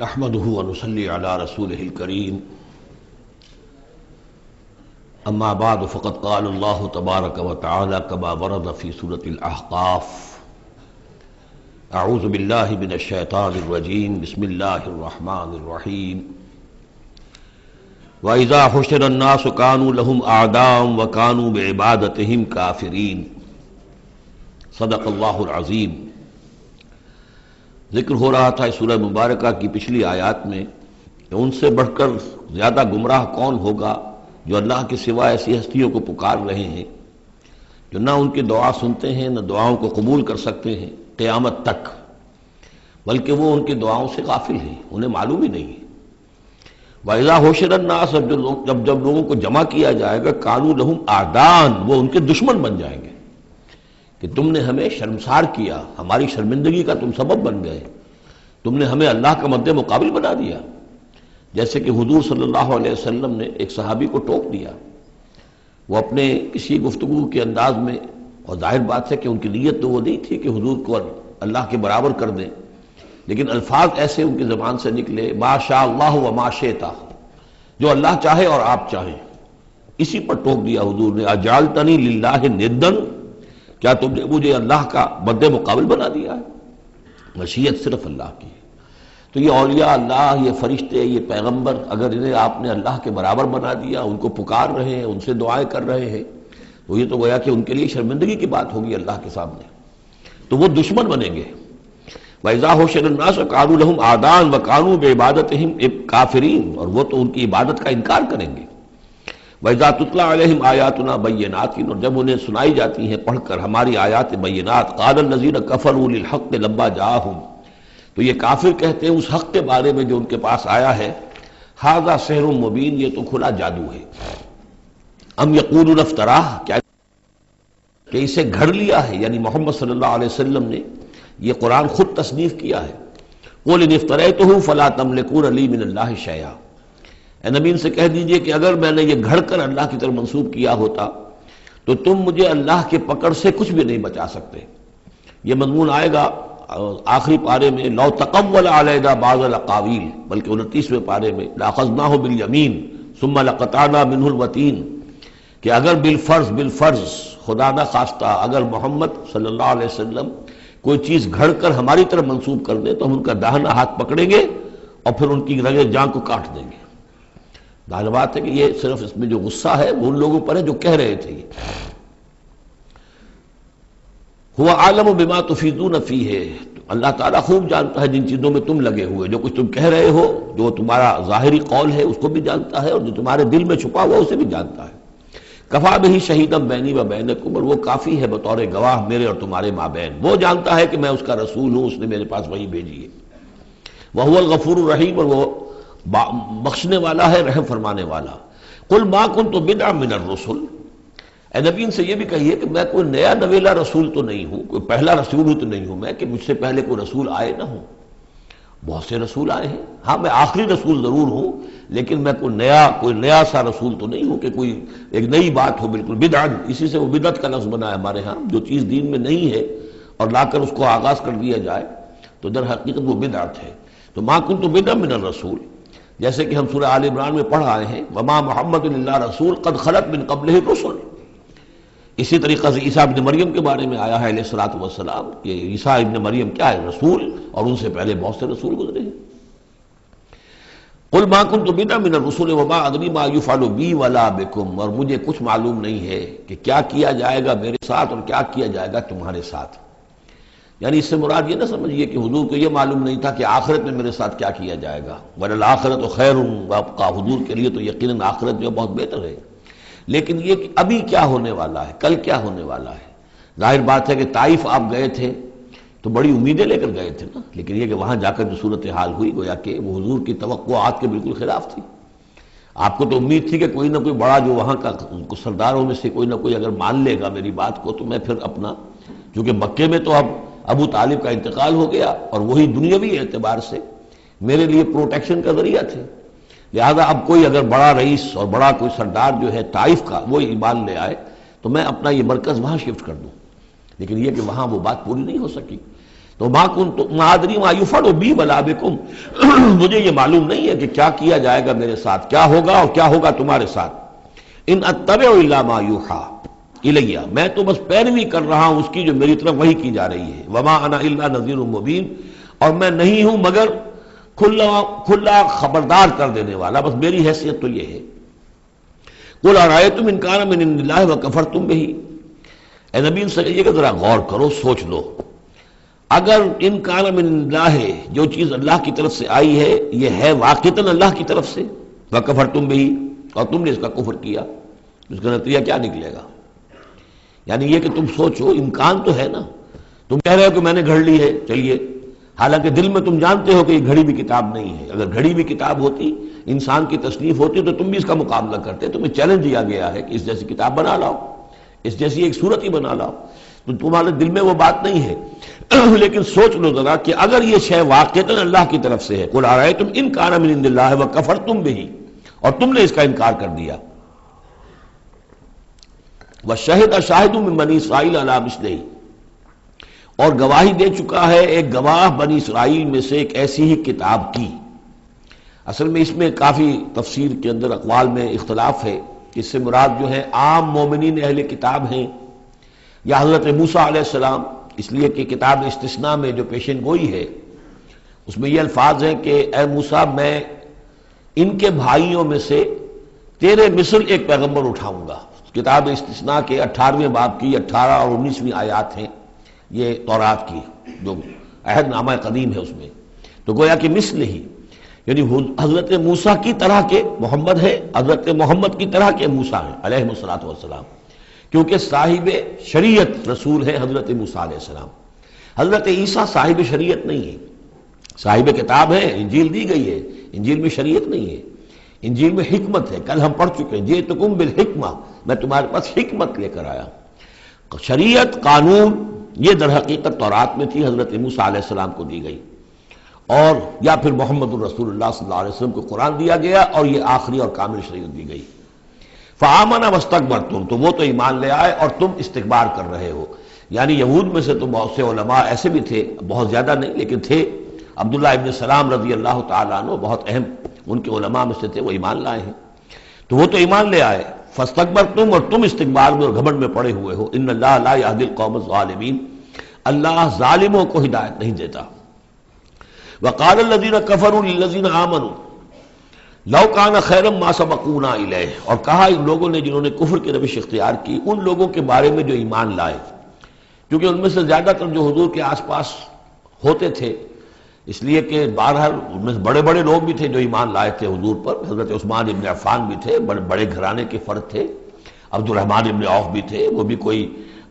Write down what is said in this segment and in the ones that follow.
نحمده ونصلي على رسوله الكريم اما بعد فقد قال الله تبارك وتعالى كما ورد في سورة الأحقاف اعوذ بالله من الشيطان الرجيم بسم الله الرحمن الرحيم وإذا حشر الناس كانوا لهم أعداء وكانوا بعبادتهم كافرين صدق اللہ العظیم۔ ذکر ہو رہا تھا اس سورہ مبارکہ کی پچھلی آیات میں کہ ان سے بڑھ کر زیادہ گمراہ کون ہوگا جو اللہ کے سوا ایسی ہستیوں کو پکار رہے ہیں جو نہ ان کی دعا سنتے ہیں نہ دعاؤں کو قبول کر سکتے ہیں قیامت تک، بلکہ وہ ان کی دعاؤں سے غافل ہیں، انہیں معلوم ہی نہیں ہے۔ وَإِذَا حُشِرَ النَّاسُ جب لوگوں کو جمع کیا جائے گا كَانُوا لَهُمْ أَعْدَاءً وہ ان کے دشمن بن جائیں گے کہ تم نے ہمیں شرمسار کیا، ہماری شرمندگی کا تم سبب بن گئے، تم نے ہمیں اللہ کا مد مقابل بنا دیا۔ جیسے کہ حضور صلی اللہ علیہ وسلم نے ایک صحابی کو ٹوک دیا، وہ اپنے کسی گفتگو کے انداز میں، اور ظاہر بات ہے کہ ان کی نیت تو وہ نہیں تھی کہ حضور کو اللہ کے برابر کر دیں، لیکن الفاظ ایسے ان کی زبان سے نکلے ما شاء اللہ و ما شئت، جو اللہ چاہے اور آپ چاہیں، اسی پر ٹوک دیا حضور نے، اجعلتنی للہ ندًا، کیا تم نے مجھے اللہ کا مد مقابل بنا دیا ہے؟ مشیت صرف اللہ کی ہے۔ تو یہ اولیاء اللہ، یہ فرشتے، یہ پیغمبر، اگر انہیں آپ نے اللہ کے برابر بنا دیا، ان کو پکار رہے ہیں، ان سے دعائیں کر رہے ہیں، تو یہ تو گویا کہ ان کے لیے شرمندگی کی بات ہوگی اللہ کے سامنے، تو وہ دشمن بنیں گے۔ وَإِذَا حُشِرَ النَّاسُ كَانُوا لَهُمْ أَعْدَاءً وَكَانُوا بِعِبَادَتِهِمْ كَافِرِينَ، اور وہ تو ان کی عبادت کا انکار کریں گے۔ وَإِذَا تُتْلَىٰ عَلَيْهِمْ آيَاتُنَا بَيِّنَاتٍ، اور جب انہیں سنائی جاتی ہیں پڑھ کر ہماری آیات بینات، قَالَ الَّذِينَ كَفَرُوا لِلْحَقِّ لَمَّا جَاءَهُمْ، تو یہ کافر کہتے ہیں اس حق کے بارے میں جو ان کے پاس آیا ہے، هَذَا سِحْرٌ مُبِينٌ، یہ تو کھلا جادو ہے۔ أَمْ يَقُولُونَ افْتَرَاهُ، کیا کہ اسے گھڑ لیا ہے، یعنی محمد صلی اللہ علیہ وسلم نے یہ قرآن خود تصنیف کیا ہے۔ قُلْ إِنِ افْتَرَيْتُهُ فَلَا تَمْلِكُونَ لِي مِنَ اللَّهِ شَيْئًا، اے نبی ان سے کہہ دیجئے کہ اگر میں نے یہ گھڑ کر اللہ کی طرف منسوب کیا ہوتا تو تم مجھے اللہ کے پکڑ سے کچھ بھی نہیں بچا سکتے۔ یہ مضمون آئے گا آخری پارے میں، لو تقول علینا بعض الاقاویل، بلکہ 29ویں پارے میں، لاخذناہ بالیمین ثم لقطعنا منہ الوتین، کہ اگر بالفرض خدا نہ خواستہ اگر محمد صلی اللہ علیہ وسلم کوئی چیز گھڑ کر ہماری طرف منسوب کر دیں تو ہم ان کا داہنا ہاتھ پکڑیں گے اور پھر ان کی رگے جان کو کاٹ دیں گے۔ ظاہر بات ہے کہ یہ صرف اس میں جو غصہ ہے وہ ان لوگوں پر ہے جو کہہ رہے تھے۔ هو عالم بما تفیدون فیہ، اللہ تعالیٰ خوب جانتا ہے جن چیزوں میں تم لگے ہوئے، جو کچھ تم کہہ رہے ہو، جو تمہارا ظاہری قول ہے اس کو بھی جانتا ہے، اور جو تمہارے دل میں چھپا ہوا اسے بھی جانتا ہے۔ کفا بہ شہیدا بینی و بینکم، اور وہ کافی ہے بطور گواہ میرے اور تمہارے مابین، وہ جانتا ہے کہ میں اس کا رسول ہوں، اس نے میرے پاس وحی بھیجی ہے۔ وہو الغفور الرحیم، اور وہ بخشنے والا ہے، رحم فرمانے والا۔ قل ما کنت بدعا من الرسل، اے نبی ان سے یہ بھی کہیے کہ میں کوئی نیا نویلا رسول تو نہیں ہوں، کوئی پہلا رسول ہوں تو نہیں ہوں میں کہ مجھ سے پہلے کوئی رسول آئے نہ ہوں۔ بہت سے رسول آئے ہیں، ہاں میں آخری رسول ضرور ہوں، لیکن میں کوئی نیا سا رسول تو نہیں ہوں کہ کوئی ایک نئی بات ہو بالکل۔ بدعا، اسی سے وہ بدعت کا لفظ بنا ہے ہمارے ہاں، جو چیز دین میں نہیں ہے اور لا کر اس کو آغاز کر دیا جائے تو در حقیقت وہ بدعت ہے۔ تو ما کنت بدعا من الرسول، جیسے کہ ہم سورہ آل عمران میں پڑھ آئے ہیں، وما محمد الا رسول قد خلت من قبلہ الرسل۔ اسی طریقہ سے عیسیٰ ابن مریم کے بارے میں آیا ہے علیہ الصلوۃ والسلام کہ عیسیٰ ابن مریم کیا ہے؟ رسول، اور ان سے پہلے بہت سے رسول گزرے ہیں۔ قل ما کنت بدعا من الرسل وما ادری ما یفعل بی ولا بکم، اور مجھے کچھ معلوم نہیں ہے کہ کیا کیا جائے گا میرے ساتھ اور کیا کیا جائے گا تمہارے ساتھ۔ یعنی اس سے مراد یہ نہ سمجھیے کہ حضور کو یہ معلوم نہیں تھا کہ آخرت میں میرے ساتھ کیا کیا جائے گا، وَلَلْآخِرَةُ خَيْرٌ وَأَبْقَىٰ، حضور کے لیے تو یقیناً آخرت جو بہت بہتر ہے، لیکن یہ کہ ابھی کیا ہونے والا ہے، کل کیا ہونے والا ہے۔ ظاہر بات ہے کہ طائف آپ گئے تھے تو بڑی امیدیں لے کر گئے تھے نا، لیکن یہ کہ وہاں جا کر جو صورتحال ہوئی گویا کہ وہ حضور کی توقعات کے بالکل خلاف تھی۔ آپ کو تو امید تھی کہ کوئی نہ کوئی بڑا جو وہاں کا سرداروں میں سے کوئی نہ کوئی اگر مان لے گا میری بات کو تو میں پھر اپنا، چونکہ مکے میں تو اب ابو طالب کا انتقال ہو گیا اور وہی دنیاوی اعتبار سے میرے لیے پروٹیکشن کا ذریعہ تھے، لہذا اب کوئی اگر بڑا رئیس اور بڑا کوئی سردار جو ہے طائف کا وہ ایمان لے آئے تو میں اپنا یہ مرکز وہاں شفٹ کر دوں، لیکن یہ کہ وہاں وہ بات پوری نہیں ہو سکی۔ تو ما کنت ما ادری ما یفعل بی ولا بکم، مجھے یہ معلوم نہیں ہے کہ کیا کیا جائے گا میرے ساتھ، کیا ہوگا اور کیا ہوگا تمہارے ساتھ. ان اتبع الا ما یوحی الی، میں تو بس پیروی کر رہا ہوں اس کی جو میری طرف وحی کی جا رہی ہے. وما انا الا نذیر مبین، اور میں نہیں ہوں مگر کھلا خبردار کر دینے والا، بس میری حیثیت تو یہ ہے. قل ارأیتم ان کان من عند اللہ وکفرتم بہ، اے نبی ان سے کہیے کہ ذرا غور کرو، سوچ لو، اگر ان کان من عند اللہ، جو چیز اللہ کی طرف سے آئی ہے یہ ہے واقعتاً اللہ کی طرف سے، وکفرتم بہ، اور تم نے اس کا کفر کیا، اس کا نتیجہ کیا نکلے گا؟ یعنی یہ کہ تم سوچو، امکان تو ہے نا. تم کہہ رہے ہو کہ میں نے گھڑ لی ہے، چلیے، حالانکہ دل میں تم جانتے ہو کہ یہ گھڑی بھی کتاب نہیں ہے. اگر گھڑی بھی کتاب ہوتی، انسان کی تصنیف ہوتی، تو تم بھی اس کا مقابلہ کرتے. تمہیں چیلنج دیا گیا ہے کہ اس جیسی کتاب بنا لاؤ، اس جیسی ایک صورت ہی بنا لاؤ، تو تمہارے دل میں وہ بات نہیں ہے. لیکن سوچ لو ذرا کہ اگر یہ شے واقعتاً اللہ کی طرف سے ہے، قل ارأیتم ان کان من عند اللہ وکفرتم بہ، اور تم نے اس کا انکار کر دیا. وشہد شاہد من بنی اسرائیل علی مثلہ، اور گواہی دے چکا ہے ایک گواہ بنی اسرائیل میں سے ایک ایسی ہی کتاب کی. اصل میں اس میں کافی تفسیر کے اندر اقوال میں اختلاف ہے کہ اس سے مراد جو ہے عام مومنین اہل کتاب ہیں یا حضرت موسیٰ علیہ السلام، اس لیے کہ کتاب استثناء میں جو پیشن گوئی ہے اس میں یہ الفاظ ہیں کہ اے موسیٰ، میں ان کے بھائیوں میں سے تیرے مثل ایک پیغمبر اٹھاؤں گا. کتاب استثناء کے 18ویں باب کی 18 اور 19ویں آیات ہیں یہ تورات کی، جو عہد نامہ قدیم ہے اس میں. تو گویا کہ مثل ہی، یعنی حضرت موسیٰ کی طرح کے محمد ہے، حضرت محمد کی طرح کے موسیٰ ہیں علیہ الصلوۃ والسلام، کیونکہ صاحب شریعت رسول ہے حضرت موسیٰ علیہ السلام. حضرت عیسیٰ صاحب شریعت نہیں ہے، صاحب کتاب ہے، انجیل دی گئی ہے، انجیل میں شریعت نہیں ہے، انجیل میں حکمت ہے. کل ہم پڑھ چکے ہیں جئتکم بالحکمہ، میں تمہارے پاس حکمت لے کر آیا. شریعت، قانون، یہ در حقیقت تورات میں تھی، حضرت موسیٰ علیہ السلام کو دی گئی، اور یا پھر محمد الرسول اللہ صلی اللہ علیہ وسلم کو قرآن دیا گیا، اور یہ آخری اور کامل شریعت دی گئی. فآمنوا واستکبرتم، تو وہ تو ایمان لے آئے اور تم استکبار کر رہے ہو. یعنی یہود میں سے تو بہت سے علماء ایسے بھی تھے، بہت زیادہ نہیں لیکن تھے. عبداللہ ابن سلام رضی اللہ تعالیٰ عنہ بہت اہم ان کے علماء میں سے تھے، وہ ایمان لائے ہیں. تو وہ تو ایمان لے آئے. فاستکبرتم، اور تم استکبار میں اور گھمنڈ میں پڑے ہوئے ہو. ان اللہ لا یہدی القوم الظالمین، اللہ ظالموں کو ہدایت نہیں دیتا. وقال الذین کفروا للذین آمنوا لو کان خیرا ما سبقونا الیہ، اور کہا ان لوگوں نے جنہوں نے کفر کی روش اختیار کی ان لوگوں کے بارے میں جو ایمان لائے، کیونکہ ان میں سے زیادہ تر جو حضور کے آس پاس ہوتے تھے، اس لیے کہ بہرحال ان میں بڑے بڑے لوگ بھی تھے جو ایمان لائے تھے حضور پر. حضرت عثمان ابن عفان بھی تھے، بڑے بڑے گھرانے کے فرد تھے. عبد الرحمن ابن عوف بھی تھے، وہ بھی کوئی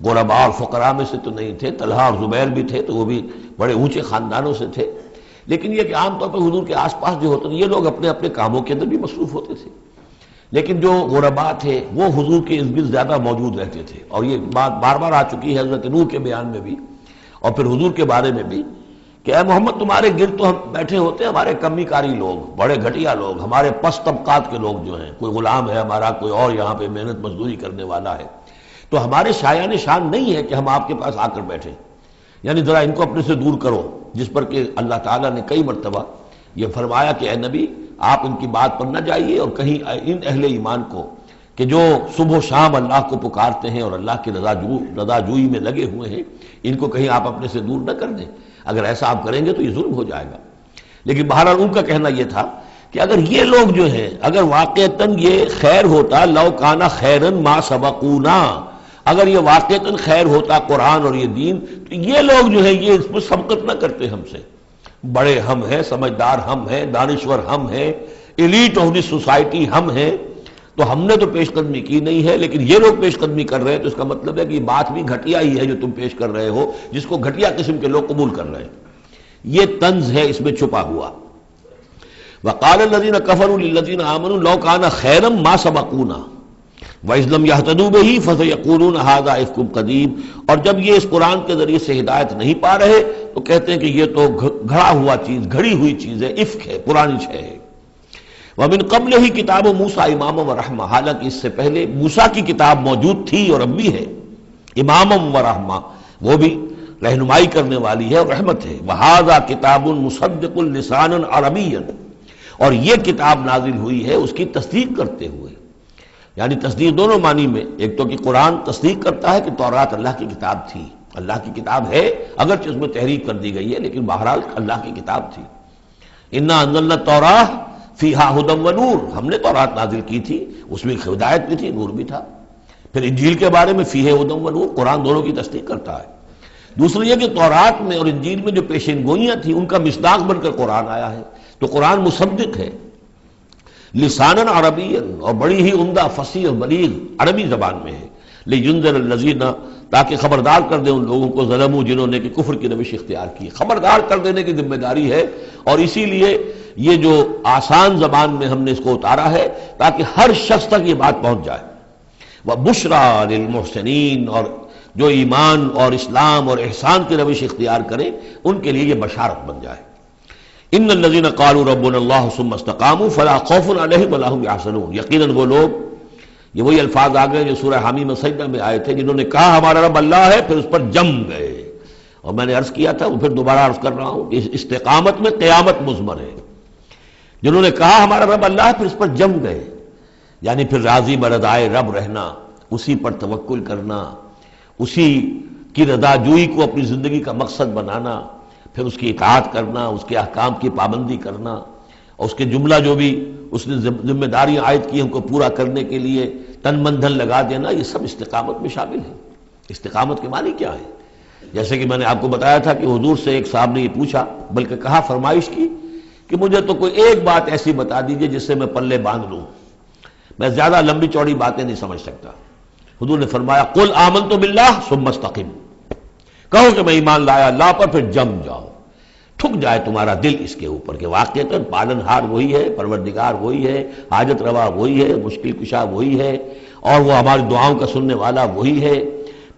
غرباء اور فقراء میں سے تو نہیں تھے. طلحہ اور زبیر بھی تھے، تو وہ بھی بڑے اونچے خاندانوں سے تھے. لیکن یہ کہ عام طور پر حضور کے آس پاس جو ہوتے تھے یہ لوگ اپنے اپنے کاموں کے اندر بھی مصروف ہوتے تھے، لیکن جو غرباء تھے وہ حضور کے ارد گرد زیادہ موجود رہتے تھے. اور یہ بات بار بار آ چکی ہے حضرت نوح کے بیان میں بھی اور پھر حضور کے بارے میں بھی کہ اے محمد تمہارے گرد تو ہم بیٹھے ہوتے ہیں ہمارے کمی کاری لوگ، بڑے گھٹیا لوگ، ہمارے پس طبقات کے لوگ جو ہیں، کوئی غلام ہے ہمارا، کوئی اور یہاں پہ محنت مزدوری کرنے والا ہے، تو ہمارے شایان شان نہیں ہے کہ ہم آپ کے پاس آ کر بیٹھیں. یعنی ذرا ان کو اپنے سے دور کرو. جس پر کہ اللہ تعالیٰ نے کئی مرتبہ یہ فرمایا کہ اے نبی آپ ان کی بات پر نہ جائیے، اور کہیں ان اہل ایمان کو کہ جو صبح و شام اللہ کو پکارتے ہیں اور اللہ کی رضا جوئی میں لگے ہوئے ہیں، ان کو کہیں آپ اپنے سے دور نہ کر دیں. اگر ایسا آپ کریں گے تو یہ ظلم ہو جائے گا. لیکن بہرحال ان کا کہنا یہ تھا کہ اگر یہ لوگ جو ہیں، اگر واقعتاً یہ خیر ہوتا، لو کان خیرا ما سبقونا، اگر یہ واقعتاً خیر ہوتا قرآن اور یہ دین، تو یہ لوگ جو ہیں یہ اس میں سبقت نہ کرتے ہم سے. بڑے ہم ہیں، سمجھدار ہم ہیں، دانشور ہم ہیں، ایلیٹ آف دی سوسائٹی ہم ہیں، تو ہم نے تو پیش قدمی کی نہیں ہے. لیکن یہ لوگ پیش قدمی کر رہے ہیں، تو اس کا مطلب ہے کہ یہ بات بھی گھٹیا ہی ہے جو تم پیش کر رہے ہو، جس کو گھٹیا قسم کے لوگ قبول کر رہے ہیں. یہ طنز ہے اس میں چھپا ہوا. وقال الذین کفروا للذین آمنوا لو کان خیرا ما سبقونا وَإِذْ لَمْ يَهْتَدُوا بِهِ فَسَيَقُولُونَ هَذَا إِفْكٌ قَدِيمٌ. اور جب یہ اس قرآن کے ذریعے سے ہدایت نہیں پا رہے تو کہتے ہیں کہ یہ تو گھڑا ہوا چیز، گھڑی ہوئی چیز ہے، افک ہے، پرانی شے ہے. وَمِن قَبْلِهِ كِتَابُ مُوسَىٰ إِمَامًا وَرَحْمَةً، حالانکہ اس سے پہلے موسیٰ کی کتاب موجود تھی اور اب بھی ہے، امامًا ورحمہ، وہ بھی رہنمائی کرنے والی ہے اور رحمت ہے۔ وَهَذَا كِتَابٌ مُصَدِّقٌ لِسَانًا عَرَبِيًّا، اور یہ کتاب نازل ہوئی ہے اس کی تصدیق کرتے ہوئے، یعنی تصدیق دونوں معنی میں، ایک تو کہ قرآن تصدیق کرتا ہے کہ تورات اللہ کی کتاب تھی، اللہ کی کتاب ہے، اگرچہ اس میں تحریف کر دی گئی ہے لیکن بہرحال اللہ کی کتاب تھی۔ اِنَّا أَنزَلْنَا التَّوْرَاةَ فِيهَا هُدًى وَنُورٌ، ہم نے تورات نازل کی تھی، اس میں ہدایت بھی تھی، نور بھی تھا۔ پھر انجیل کے بارے میں فیہ ہدی ونور، قرآن دونوں کی تصدیق کرتا ہے۔ دوسری یہ کہ تورات میں اور انجیل میں جو پیشین گوئیاں تھیں ان کا مصداق بن کر قرآن آیا ہے، تو قرآن مصدق ہے، لسانًا عربیًا، اور بڑی ہی عمدہ فصیح اور بلیغ عربی زبان میں ہے، لینذر الذین، تاکہ خبردار کر دیں ان لوگوں کو ظلموا جنہوں نے کہ کفر کی روش اختیار کی، خبردار کر دینے کی ذمہ داری ہے، اور اسی لیے یہ جو آسان زبان میں ہم نے اس کو اتارا ہے تاکہ ہر شخص تک یہ بات پہنچ جائے۔ وَبُشْرَىٰ لِلْمُحْسِنِينَ، اور جو ایمان اور اسلام اور احسان کی روش اختیار کریں ان کے لیے یہ بشارت بن جائے۔ ان الذین قالوا ربنا اللہ ثم استقاموا فلا خوف علیہم ولا هم یحزنون، یقیناً وہ لوگ، یہ وہی الفاظ آ گئے جو سورہ حمیم سجدہ میں آئے تھے، جنہوں نے کہا ہمارا رب اللہ ہے پھر اس پر جم گئے، اور میں نے عرض کیا تھا وہ پھر دوبارہ عرض کر رہا ہوں کہ اس استقامت میں قیامت مضمر ہے، جنہوں نے کہا ہمارا رب اللہ ہے پھر اس پر جم گئے، یعنی پھر راضی برضائے رب رہنا، اسی پر توکل کرنا، اسی کی رضا جوئی کو اپنی زندگی کا مقصد بنانا، پھر اس کی اطاعت کرنا، اس کے احکام کی پابندی کرنا، اور اس کے جملہ جو بھی اس نے ذمہ داریاں عائد کی ان کو پورا کرنے کے لیے تن من دھن لگا دینا، یہ سب استقامت میں شامل ہے۔ استقامت کے معنی کیا ہے؟ جیسے کہ میں نے آپ کو بتایا تھا کہ حضور سے ایک صاحب نے یہ پوچھا، بلکہ کہا، فرمائش کی کہ مجھے تو کوئی ایک بات ایسی بتا دیجئے جس سے میں پلے باندھ لوں، میں زیادہ لمبی چوڑی باتیں نہیں سمجھ سکتا۔ حضور نے فرمایا، قل آمنت باللہ ثم استقم، کہو کہ میں ایمان لایا اللہ پر پھر جم جاؤ، ٹھک جائے تمہارا دل اس کے اوپر کہ واقعتاً پالن ہار وہی ہے، پروردگار وہی ہے، حاجت روا وہی ہے، مشکل کشا وہی ہے، اور وہ ہماری دعاؤں کا سننے والا وہی ہے۔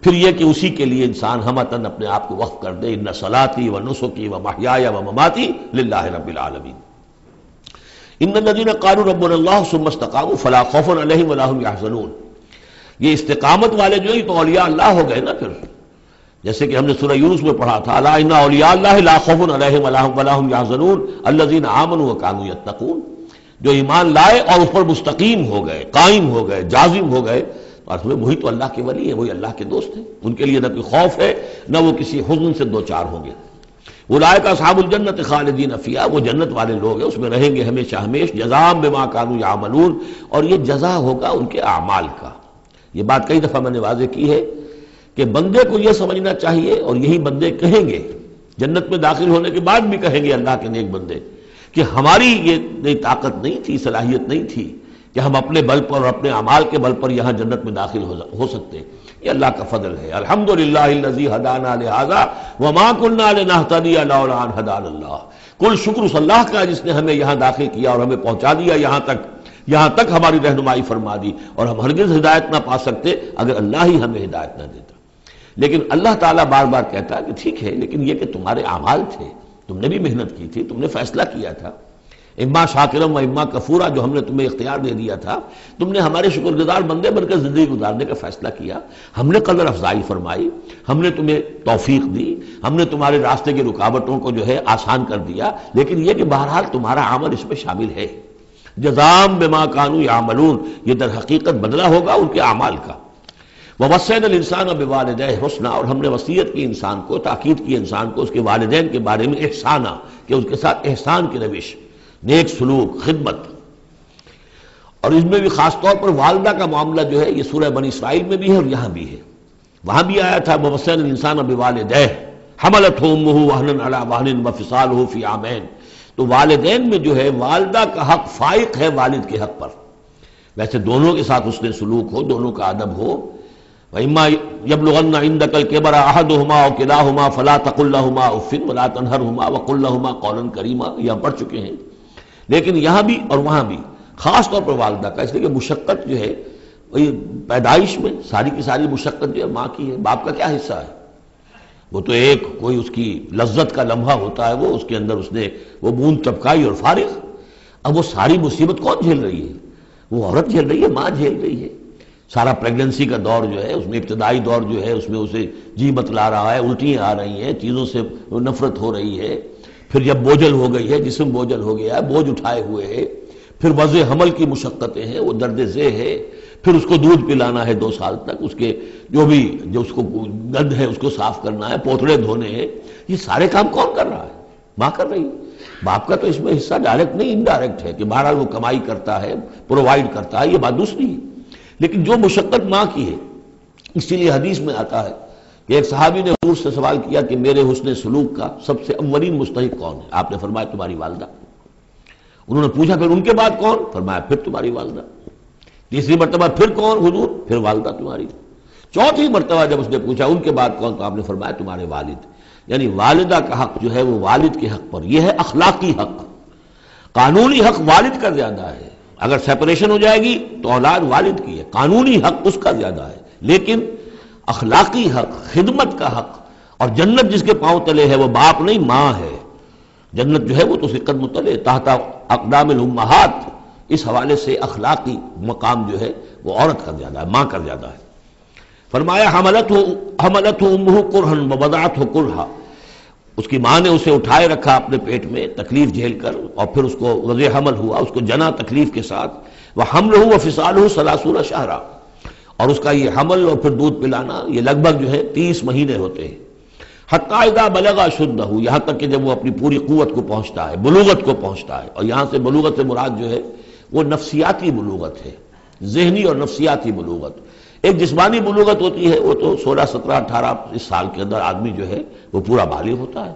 پھر یہ کہ اسی کے لیے انسان ہمتاً اپنے آپ کو وقف کر دے، ان صلاتی و نسکی و محیای و مماتی للہ رب العالمین۔ ان الذین قالوا ربنا اللہ ثم استقاموا فلا خوف علیہم ولا هم یحزنون، یہ استقامت والے جو ہیں تو اولیاء اللہ ہو گئے نا۔ پھر جیسے کہ ہم نے سورہ یونس میں پڑھا تھا، الا ان اولیاء اللہ لا خوف علیہم ولا هم یحزنون الذین آمنوا وکانوا یتقون، جو ایمان لائے اور اس پر مستقیم ہو گئے، قائم ہو گئے، جازم ہو گئے، اور وہی تو اللہ کے ولی ہیں، وہی اللہ کے دوست ہیں، ان کے لیے نہ کوئی خوف ہے نہ وہ کسی حزن سے دوچار ہوں گے۔ اولئک اصحاب الجنت خالدین فیہا، وہ جنت والے لوگ ہیں، اس میں رہیں گے ہمیشہ ہمیش، جزاء بما کانوا یعملون، اور یہ جزا ہوگا ان کے اعمال کا۔ یہ بات کئی دفعہ میں نے واضح کی ہے کہ بندے کو یہ سمجھنا چاہیے، اور یہی بندے کہیں گے جنت میں داخل ہونے کے بعد بھی کہیں گے اللہ کے نیک بندے، کہ ہماری یہ طاقت نہیں تھی، صلاحیت نہیں تھی کہ ہم اپنے بل پر اور اپنے اعمال کے بل پر یہاں جنت میں داخل ہو سکتے، یہ اللہ کا فضل ہے۔ الحمدللہ الذی ہدانا لہذا وما کننا لنہتدی لولا ان ہدانا اللہ، کل شکر اس اللہ کا جس نے ہمیں یہاں داخل کیا اور ہمیں پہنچا دیا یہاں تک ہماری رہنمائی فرما دی، اور ہم ہرگز ہدایت نہ پا سکتے اگر اللہ ہی ہمیں ہدایت نہ دیتا۔ لیکن اللہ تعالیٰ بار بار کہتا ہے کہ ٹھیک ہے، لیکن یہ کہ تمہارے اعمال تھے، تم نے بھی محنت کی تھی، تم نے فیصلہ کیا تھا، اما شاکرم و اما کفورا، جو ہم نے تمہیں اختیار دے دیا تھا، تم نے ہمارے شکر گزار بندے بن کر زندگی گزارنے کا فیصلہ کیا، ہم نے قدر افزائی فرمائی، ہم نے تمہیں توفیق دی، ہم نے تمہارے راستے کی رکاوٹوں کو جو ہے آسان کر دیا، لیکن یہ کہ بہرحال تمہارا عمل اس میں شامل ہے۔ جزاء بما کانوا یعملون، یہ در حقیقت بدلہ ہوگا ان کے اعمال کا۔ ووصینا الانسان بوالدیہ حسنا، اور ہم نے وصیت کی انسان کو، تاکید کی انسان کو اس کے والدین کے بارے میں احسانا، کہ اس کے ساتھ احسان کی روش، نیک سلوک، خدمت۔ اور اس میں بھی خاص طور پر والدہ کا معاملہ جو ہے یہ سورہ بنی اسرائیل میں بھی ہے اور یہاں بھی ہے، وہاں بھی آیا تھا ووصینا الانسان بوالدیہ حملتہ امہ وہنا علی وہن وفصالہ فی عامین۔ تو والدین میں جو ہے والدہ کا حق فائق ہے والد کے حق پر، ویسے دونوں کے ساتھ حسن سلوک ہو، دونوں کا ادب ہو۔ وَإِمَّا يَبْلُغَنَّ عِندَكَ الْكِبَرَ أَحَدُهُمَا أَوْ كِلَاهُمَا فَلَا تَقُل لَّهُمَا أُفٍّ وَلَا تَنْهَرْهُمَا وَقُل لَّهُمَا قَوْلًا كَرِيمًا، یہ ہم پڑھ چکے ہیں، لیکن یہاں بھی اور وہاں بھی خاص طور پر والدہ کا، اس لیے کہ مشقت جو ہے وہی پیدائش میں ساری کی ساری مشقت جو ہے ماں کی ہے، باپ کا کیا حصہ ہے؟ وہ تو ایک کوئی اس کی لذت کا لمحہ ہوتا ہے، وہ اس کے اندر اس نے وہ بوند ٹپکائی اور فارغ۔ اب وہ ساری مصیبت کون جھیل رہی ہے؟ وہ عورت جھیل رہی ہے، ماں جھیل رہی ہے۔ سارا پریگننسی کا دور جو ہے، اس میں ابتدائی دور جو ہے، اس میں اسے جی بتلا رہا ہے، الٹیاں آ رہی ہیں، چیزوں سے نفرت ہو رہی ہے، پھر جب بوجھل ہو گئی ہے، جسم بوجھل ہو گیا ہے، بوجھ اٹھائے ہوئے ہے، پھر وضع حمل کی مشقتیں ہیں، وہ درد ذیل ہے، پھر اس کو دودھ پلانا ہے 2 سال تک، اس کے جو اس کو گند ہے اس کو صاف کرنا ہے، پوتڑے دھونے ہیں، یہ سارے کام کون کر رہا ہے؟ ماں کر رہی ہے۔ باپ کا تو اس میں حصہ ڈائریکٹ نہیں، انڈائریکٹ ہے کہ بہرحال وہ کمائی کرتا ہے، پرووائڈ کرتا ہے، یہ بات دوسری ہے، لیکن جو مشقت ماں کی ہے، اسی لیے حدیث میں آتا ہے کہ ایک صحابی نے حضور سے سوال کیا کہ میرے حسن سلوک کا سب سے اولین مستحق کون ہے؟ آپ نے فرمایا تمہاری والدہ۔ انہوں نے پوچھا پھر ان کے بعد کون؟ فرمایا پھر تمہاری والدہ۔ تیسری مرتبہ پھر کون حضور؟ پھر والدہ تمہاری۔ چوتھی مرتبہ جب اس نے پوچھا ان کے بعد کون، تو آپ نے فرمایا تمہارے والد۔ یعنی والدہ کا حق جو ہے وہ والد کے حق پر، یہ ہے اخلاقی حق۔ قانونی حق والد کا زیادہ ہے، اگر سیپریشن ہو جائے گی تو اولاد والد کی ہے، قانونی حق اس کا زیادہ ہے، لیکن اخلاقی حق، خدمت کا حق، اور جنت جس کے پاؤں تلے ہے وہ باپ نہیں ماں ہے۔ جنت جو ہے وہ تو اس کے قدم تلے تحت اقدام الامہات، اس حوالے سے اخلاقی مقام جو ہے وہ عورت کا زیادہ ہے، ماں کا زیادہ ہے۔ فرمایا حملتہ امہ کرہا ووضعتہ کرہا، اس کی ماں نے اسے اٹھائے رکھا اپنے پیٹ میں تکلیف جھیل کر، اور پھر اس کو وضع حمل ہوا، اس کو جنا تکلیف کے ساتھ، وحملہ وفصالہ 30 شہرا، اور اس کا یہ حمل اور پھر دودھ پلانا یہ لگ بھگ جو ہے 30 مہینے ہوتے ہیں۔ حتی اذا بلغ اشدہ، یہاں تک کہ جب وہ اپنی پوری قوت کو پہنچتا ہے، بلوغت کو پہنچتا ہے، اور یہاں سے بلوغت سے مراد جو ہے وہ نفسیاتی بلوغت ہے، ذہنی اور نفسیاتی بلوغت۔ ایک جسمانی بلوغت ہوتی ہے، وہ تو 16 17 18 اس سال کے اندر آدمی جو ہے وہ پورا بالغ ہوتا ہے،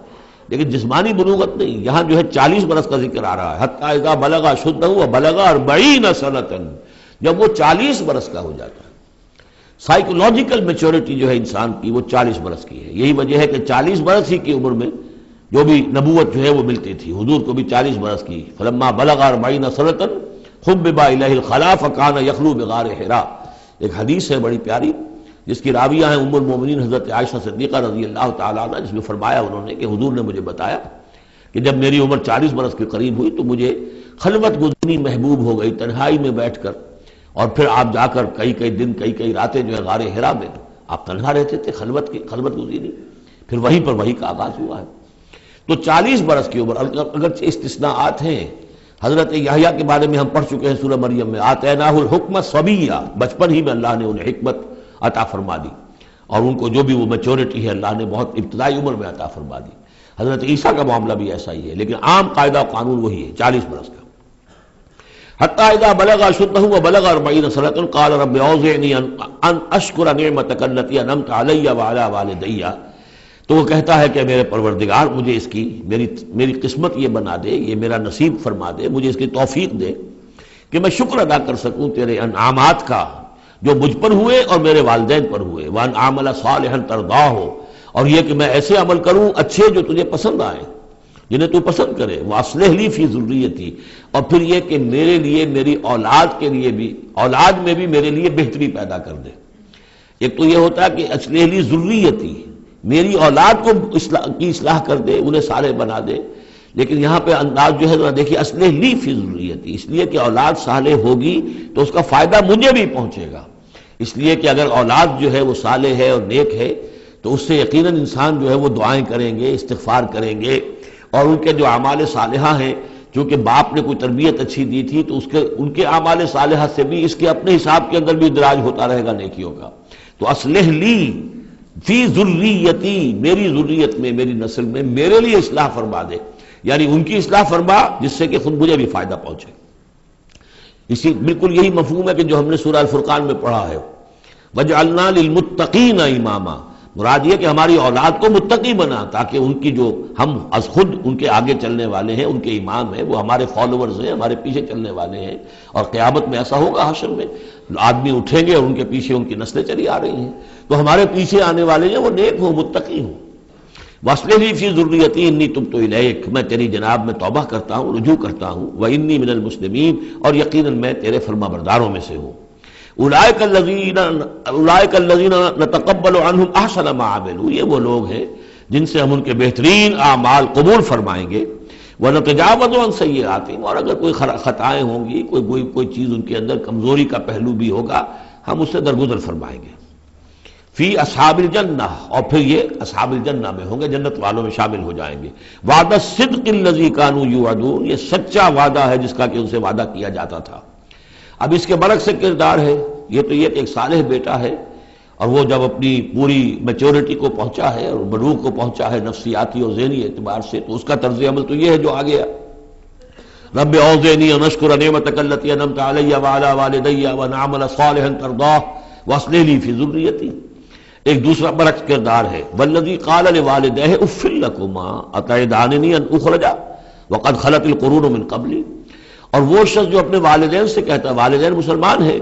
لیکن جسمانی بلوغت نہیں، یہاں جو ہے 40 برس کا ذکر آ رہا ہے۔ حتی اذا بلغ اشدہ وبلغ 40 سنۃ، جب وہ 40 برس کا ہو جاتا ہے۔ سائیکولوجیکل میچورٹی جو ہے انسان کی وہ 40 برس کی ہے، یہی وجہ ہے کہ 40 برس ہی کی عمر میں جو بھی نبوت جو ہے وہ ملتی تھی، حضور کو بھی 40 برس کی۔ فلما بلغ 40 سنۃ حبب الیہ الخلا فکان یخلو بغار حرا، ایک حدیث ہے بڑی پیاری جس کی راویہ ہیں ام المومنین حضرت عائشہ صدیقہ رضی اللہ تعالیٰ عنہ، جس میں فرمایا انہوں نے کہ حضور نے مجھے بتایا کہ جب میری عمر 40 برس کے قریب ہوئی تو مجھے خلوت گزینی محبوب ہو گئی، تنہائی میں بیٹھ کر، اور پھر آپ جا کر کئی دن کئی راتیں جو ہے غار حرا میں آپ تنہا رہتے تھے، خلوت گزینی، پھر وہیں پر وہی کا آغاز ہوا ہے۔ تو 40 برس کی عمر، اگرچہ استثناءات ہیں، حضرت یحییٰ کے بارے میں ہم پڑھ چکے ہیں سورہ مریم میں، آتیناہ الحکم صبیہ، بچپن ہی میں اللہ نے انہیں حکمت عطا فرما دی، اور ان کو جو بھی وہ میچورٹی ہے اللہ نے بہت ابتدائی عمر میں عطا فرما دی۔ حضرت عیسیٰ کا معاملہ بھی ایسا ہی ہے، لیکن عام قاعدہ قانون وہی ہے 40 برس کا۔ حتی اذا بلغ اشدہ وبلغ 40 سنۃ قال رب اوزعنی ان اشکر نعمتک التی انعمت علی وعلی والدی، تو وہ کہتا ہے کہ میرے پروردگار مجھے اس کی میری قسمت یہ بنا دے، یہ میرا نصیب فرما دے، مجھے اس کی توفیق دے کہ میں شکر ادا کر سکوں تیرے انعامات کا جو مجھ پر ہوئے اور میرے والدین پر ہوئے، وان اعمل صالحا ترضاہ، اور یہ کہ میں ایسے عمل کروں اچھے جو تجھے پسند آئیں، جنہیں تو پسند کرے، واصلح لی فی ذریتی، اور پھر یہ کہ میرے لیے میری اولاد کے لیے بھی، اولاد میں بھی میرے لیے بہتری پیدا کر دے۔ ایک تو یہ ہوتا ہے کہ اصلح لی ذریتی، میری اولاد کو کی اصلاح کر دے، انہیں صالح بنا دے، لیکن یہاں پہ انداز جو ہے ذرا دیکھیے، اصلح لی فی ذریتی، اس لیے کہ اولاد صالح ہوگی تو اس کا فائدہ مجھے بھی پہنچے گا، اس لیے کہ اگر اولاد جو ہے وہ صالح ہے اور نیک ہے تو اس سے یقیناً انسان جو ہے وہ دعائیں کریں گے، استغفار کریں گے، اور ان کے جو اعمال صالحہ ہیں، چونکہ باپ نے کوئی تربیت اچھی دی تھی تو ان کے اعمال صالحہ سے بھی اس کے اپنے حساب کے اندر بھی اندراج ہوتا رہے گا نیکیوں کا۔ تو اصلح لی فی ذریتی، میری ذریت میں، میری نسل میں میرے لیے اصلاح فرما دے، یعنی ان کی اصلاح فرما جس سے کہ خود مجھے بھی فائدہ پہنچے۔ اسی بالکل یہی مفہوم ہے کہ جو ہم نے سورہ الفرقان میں پڑھا ہے، وَجْعَلْنَا لِلْمُتَّقِينَ إِمَامًا، مراد یہ کہ ہماری اولاد کو متقی بنا، تاکہ ان کی جو ہم از خود ان کے آگے چلنے والے ہیں، ان کے امام ہیں، وہ ہمارے فالوورز ہیں، ہمارے پیچھے چلنے والے ہیں، اور قیامت میں ایسا ہوگا حشر میں آدمی اٹھیں گے اور ان کے پیچھے ان کی نسلیں چلی آ رہی ہیں، تو ہمارے پیچھے آنے والے ہیں وہ نیک ہوں، متقی ہوں۔ وَاصْلِحْ لِي فِي ذُرِّيَّتِي إِنِّي تُبْتُ إِلَيْكَ، میں تیری جناب میں توبہ کرتا ہوں، رجوع کرتا ہوں، وَإِنِّي مِنَ الْمُسْلِمِينَ، اور یقیناً میں تیرے فرما برداروں میں سے ہوں۔ اولئک الذین نتقبل عنہم احسن ما عملوا، یہ وہ لوگ ہیں جن سے ہم ان کے بہترین اعمال قبول فرمائیں گے، ونتجاوز عن سیئاتہم، اور اگر کوئی خطائیں ہوں گی، کوئی چیز ان کے اندر کمزوری کا پہلو بھی ہوگا، ہم اس سے درگزر فرمائیں گے۔ فی اصحاب الجنہ، اور پھر یہ اصحاب الجنہ میں ہوں گے، جنت والوں میں شامل ہو جائیں گے۔ وعد الصدق الذی کانوا یوعدون، یہ سچا وعدہ ہے جس کا کہ ان سے وعدہ کیا جاتا تھا۔ اب اس کے برعکس کردار ہے، یہ تو یہ کہ ایک صالح بیٹا ہے، اور وہ جب اپنی پوری میچورٹی کو پہنچا ہے اور بلوغ کو پہنچا ہے نفسیاتی اور ذہنی اعتبار سے، تو اس کا طرز عمل تو یہ ہے جو آ گیا، رب اوزعنی ان اشکر نعمتک التی انعمت علی وعلی والدی وان اعمل صالحا ترضاہ واصلح لی فی ذریتی۔ ایک دوسرا برعکس کردار ہے، والذی قال لوالدیہ اف لکما اتعداننی ان اخرج وقد خلت القرون من قبلی، اور وہ شخص جو اپنے والدین سے کہتا ہے، والدین مسلمان ہیں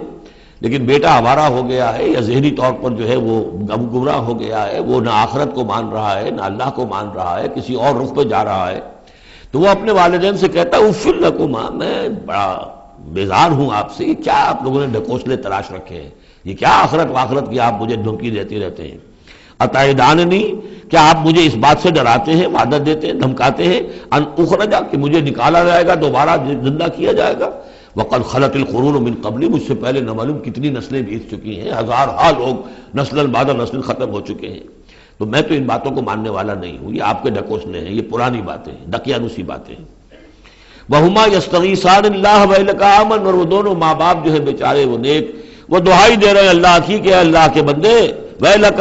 لیکن بیٹا آوارہ ہو گیا ہے یا ذہنی طور پر جو ہے وہ گمراہ ہو گیا ہے، وہ نہ آخرت کو مان رہا ہے نہ اللہ کو مان رہا ہے، کسی اور رخ پہ جا رہا ہے، تو وہ اپنے والدین سے کہتا ہے اف لکما، میں بڑا بیزار ہوں آپ سے، یہ کیا آپ لوگوں نے ڈھکوسلے تراش رکھے ہیں، یہ کیا آخرت واخرت کی آپ مجھے دھمکی دیتے رہتے ہیں، اتعداننی، کیا آپ مجھے اس بات سے ڈراتے ہیں، وعدہ دیتے ہیں، دھمکاتے ہیں، ان اخرجا، کہ مجھے نکالا جائے گا، دوبارہ زندہ کیا جائے گا، وقد خلت القرون من قبلی، مجھ سے پہلے نہ معلوم کتنی نسلیں بیت چکی ہیں، ہزارہا لوگ نسل بعد نسل ختم ہو چکے ہیں، تو میں تو ان باتوں کو ماننے والا نہیں ہوں، یہ آپ کے ڈھکوسلے ہیں، یہ پرانی باتیں ہیں، دقیانوسی باتیں ہیں۔ وہما یستغیثان اللہ ویلک آمن، اور وہ دونوں ماں باپ جو ہے بیچارے وہ نیک، وہ دعائی دے رہے ہیں اللہ کی کہ اللہ کے بندے، ویلک،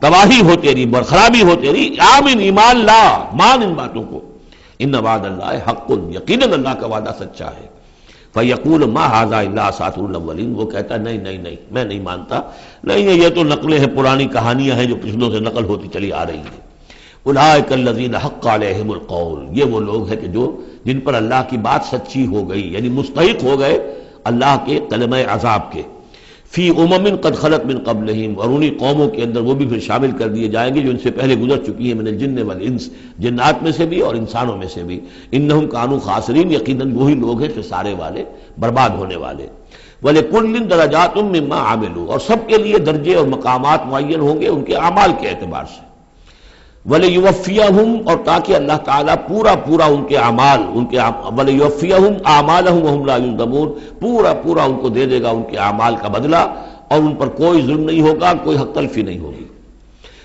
تباہی ہو تیری، خرابی ہو تیری، آمن، ایمان لا، مان ان باتوں کو، ان وعد اللہ حق، یقیناً اللہ کا وعدہ سچا ہے۔ فیقول ما ھذا الا اساطیر الاولین، وہ کہتا ہے نہیں نہیں نہیں، میں نہیں مانتا، نہیں یہ تو نقلیں ہیں، پرانی کہانیاں ہیں جو پچھلوں سے نقل ہوتی چلی آ رہی ہیں۔ اولئک الذین حق علیہم القول، یہ وہ لوگ ہیں کہ جو جن پر اللہ کی بات سچی ہو گئی، یعنی مستحق ہو گئے اللہ کے کلمہ عذاب کے، فی امم قد خلت من قبلہم، اور انہی قوموں کے اندر وہ بھی پھر شامل کر دیے جائیں گے جو ان سے پہلے گزر چکی ہیں، من الجن والانس، جنات میں سے بھی اور انسانوں میں سے بھی، انہم کانوا خاسرین، یقیناً وہی لوگ ہیں خسارے والے، برباد ہونے والے۔ وَلِكُلٍّ دَرَجَاتٌ مِّمَّا عَمِلُوا، اور سب کے لیے درجے اور مقامات معین ہوں گے ان کے اعمال کے اعتبار سے۔ وَلِيُوَفِّيَهُمْ، اور تاکہ اللہ تعالیٰ پورا ان کے اعمال، وَلِيُوَفِّيَهُمْ أَعْمَالَهُمْ وَهُمْ لَا يُظْلَمُونَ، پورا ان کو دے دے گا ان کے اعمال کا بدلہ، اور ان پر کوئی ظلم نہیں ہوگا، کوئی حق تلفی نہیں ہوگی۔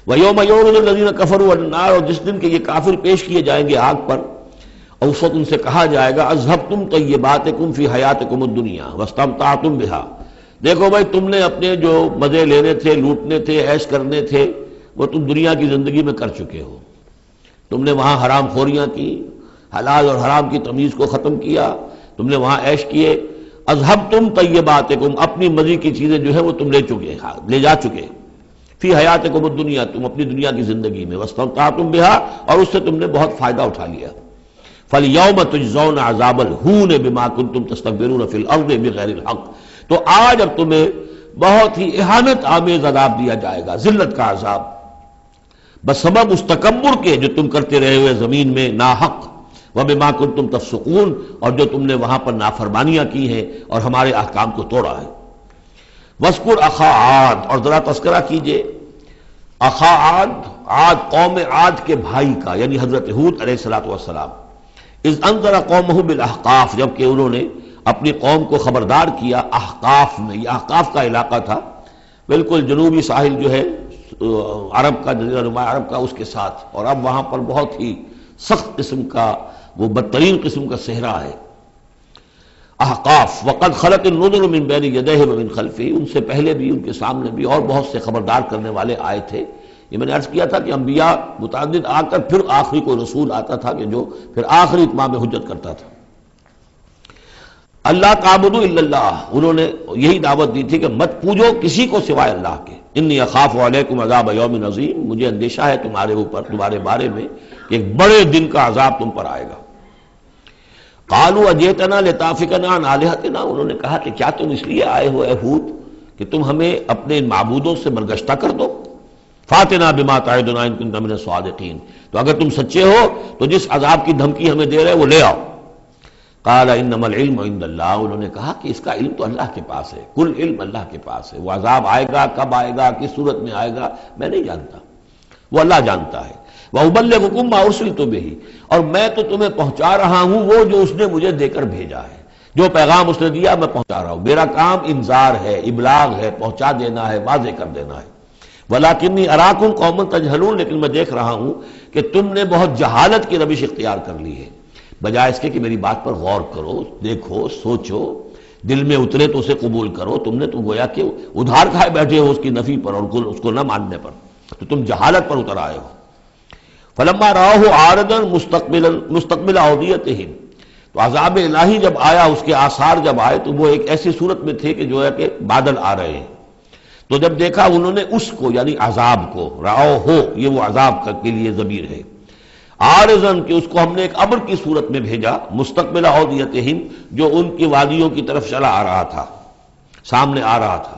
وَيَوْمَ يُعْرَضُ الَّذِينَ كَفَرُوا عَلَى النَّارِ، اور جس دن کہ یہ کافر پیش کیے جائیں گے آگ پر، اور اس وقت ان سے کہا جائے گا اذهبتم طیباتکم فی حیاتکم الدنیا واستمتعتم بها، دیکھو بھائی تم نے اپنے جو مزے لینے تھے، لوٹنے تھے، عیش کرنے تھے، وہ تم دنیا کی زندگی میں کر چکے ہو، تم نے وہاں حرام خوریاں کی، حلال اور حرام کی تمیز کو ختم کیا، تم نے وہاں عیش کیے، اذهبتم طیباتکم، اپنی مزے کی چیزیں جو ہے وہ تم لے جا چکے، فی حیاتکم الدنیا، تم اپنی دنیا کی زندگی میں، واستمتعتم بها، اور اس سے تم نے بہت فائدہ اٹھا لیا۔ فَالْيَوْمَ تُجْزَوْنَ عَذَابَ الْهُونِ بِمَا كُنتُمْ تَسْتَكْبِرُونَ فِي الْأَرْضِ بِغَيْرِ الْحَقِّ، تو آج اب تمہیں بہت ہی اہانت آمیز عذاب دیا جائے گا، ذلت کا عذاب، بسبب اس تکبر کے جو تم کرتے رہے ہوئے زمین میں ناحق، وَبِمَا كُنتُمْ تَفْسُقُونَ، اور جو تم نے وہاں پر نافرمانیاں کی ہیں اور ہمارے احکام کو توڑا ہے۔ وَاذْكُرْ أَخَا عَادٍ، اور ذرا تذکرہ کیجئے اخا عاد قوم عاد کے بھائی کا، یعنی حضرت ہود علیہ الصلوۃ والسلام، اذ انذر قومہ بالاحقاف، جبکہ انہوں نے اپنی قوم کو خبردار کیا احقاف میں، یہ احقاف کا علاقہ تھا، بالکل جنوبی ساحل جو ہے عرب کا، جزیرہ نما عرب کا، اس کے ساتھ، اور اب وہاں پر بہت ہی سخت قسم کا، وہ بدترین قسم کا صحرا ہے احقاف۔ وقد خلت النذر من بین یدیہ ومن خلفہ، ان سے پہلے بھی، ان کے سامنے بھی اور بہت سے خبردار کرنے والے آئے تھے۔ یہ میں نے عرض کیا تھا کہ انبیاء متعدد آ کر پھر آخری کوئی رسول آتا تھا کہ جو پھر آخری اتمام حجت کرتا تھا۔ اللہ تعبدوا الا اللہ، انہوں نے یہی دعوت دی تھی کہ مت پوجو کسی کو سوائے اللہ کے۔ انی اخاف علیکم عذاب یوم عظیم، مجھے اندیشہ ہے تمہارے اوپر، تمہارے بارے میں کہ ایک بڑے دن کا عذاب تم پر آئے گا۔ قالوا اجئتنا لتافکنا عن آلہتنا، انہوں نے کہا کہ کیا تم اس لیے آئے ہو اے ہود کہ تم ہمیں اپنے معبودوں سے برگشتہ کر دو؟ فاتنا بما تعدنا ان کنت من الصادقین، تو اگر تم سچے ہو تو جس عذاب کی دھمکی ہمیں دے رہے وہ لے آؤ۔ قال انما العلم عند اللہ، انہوں نے کہا کہ اس کا علم تو اللہ کے پاس ہے، کل علم اللہ کے پاس ہے، وہ عذاب آئے گا، کب آئے گا، کس صورت میں آئے گا، میں نہیں جانتا، وہ اللہ جانتا ہے۔ وَأُبَلِّغُكُم مَّا أُرْسِلْتُ بِهِ، اور میں تو تمہیں پہنچا رہا ہوں وہ جو اس نے مجھے دے کر بھیجا ہے۔ جو پیغام اس نے دیا میں پہنچا رہا ہوں، میرا کام انذار ہے، ابلاغ ہے، پہنچا دینا ہے، واضح کر دینا ہے۔ وَلَٰكِنِّي أَرَاكُمْ قَوْمًا تَجْهَلُونَ، لیکن میں دیکھ رہا ہوں کہ تم نے بہت جہالت کی روش اختیار کر لی ہے، بجائے اس کے کہ میری بات پر غور کرو، دیکھو، سوچو، دل میں اترے تو اسے قبول کرو۔ تم نے تو گویا کہ ادھار کھائے بیٹھے ہو اس کی نفی پر اور اس کو نہ ماننے پر، تو تم جہالت پر اتر آئے ہو۔ فَلَمَّا رَأَوْهُ عَارِضًا مُسْتَقْبِلَ أَوْدِيَتِهِمْ، تو عذاب الہی جب آیا، اس کے آثار جب آئے تو وہ ایک ایسی صورت میں تھے کہ جو ہے کہ بادل آ رہے ہیں۔ تو جب دیکھا انہوں نے اس کو، یعنی عذاب کو، راؤ ہو، یہ وہ عذاب کے لیے ضمیر ہے، عارضاً کہ اس کو ہم نے ایک ابر کی صورت میں بھیجا، مستقبل اودیتہم، جو ان کی وادیوں کی طرف چلا آ رہا تھا، سامنے آ رہا تھا۔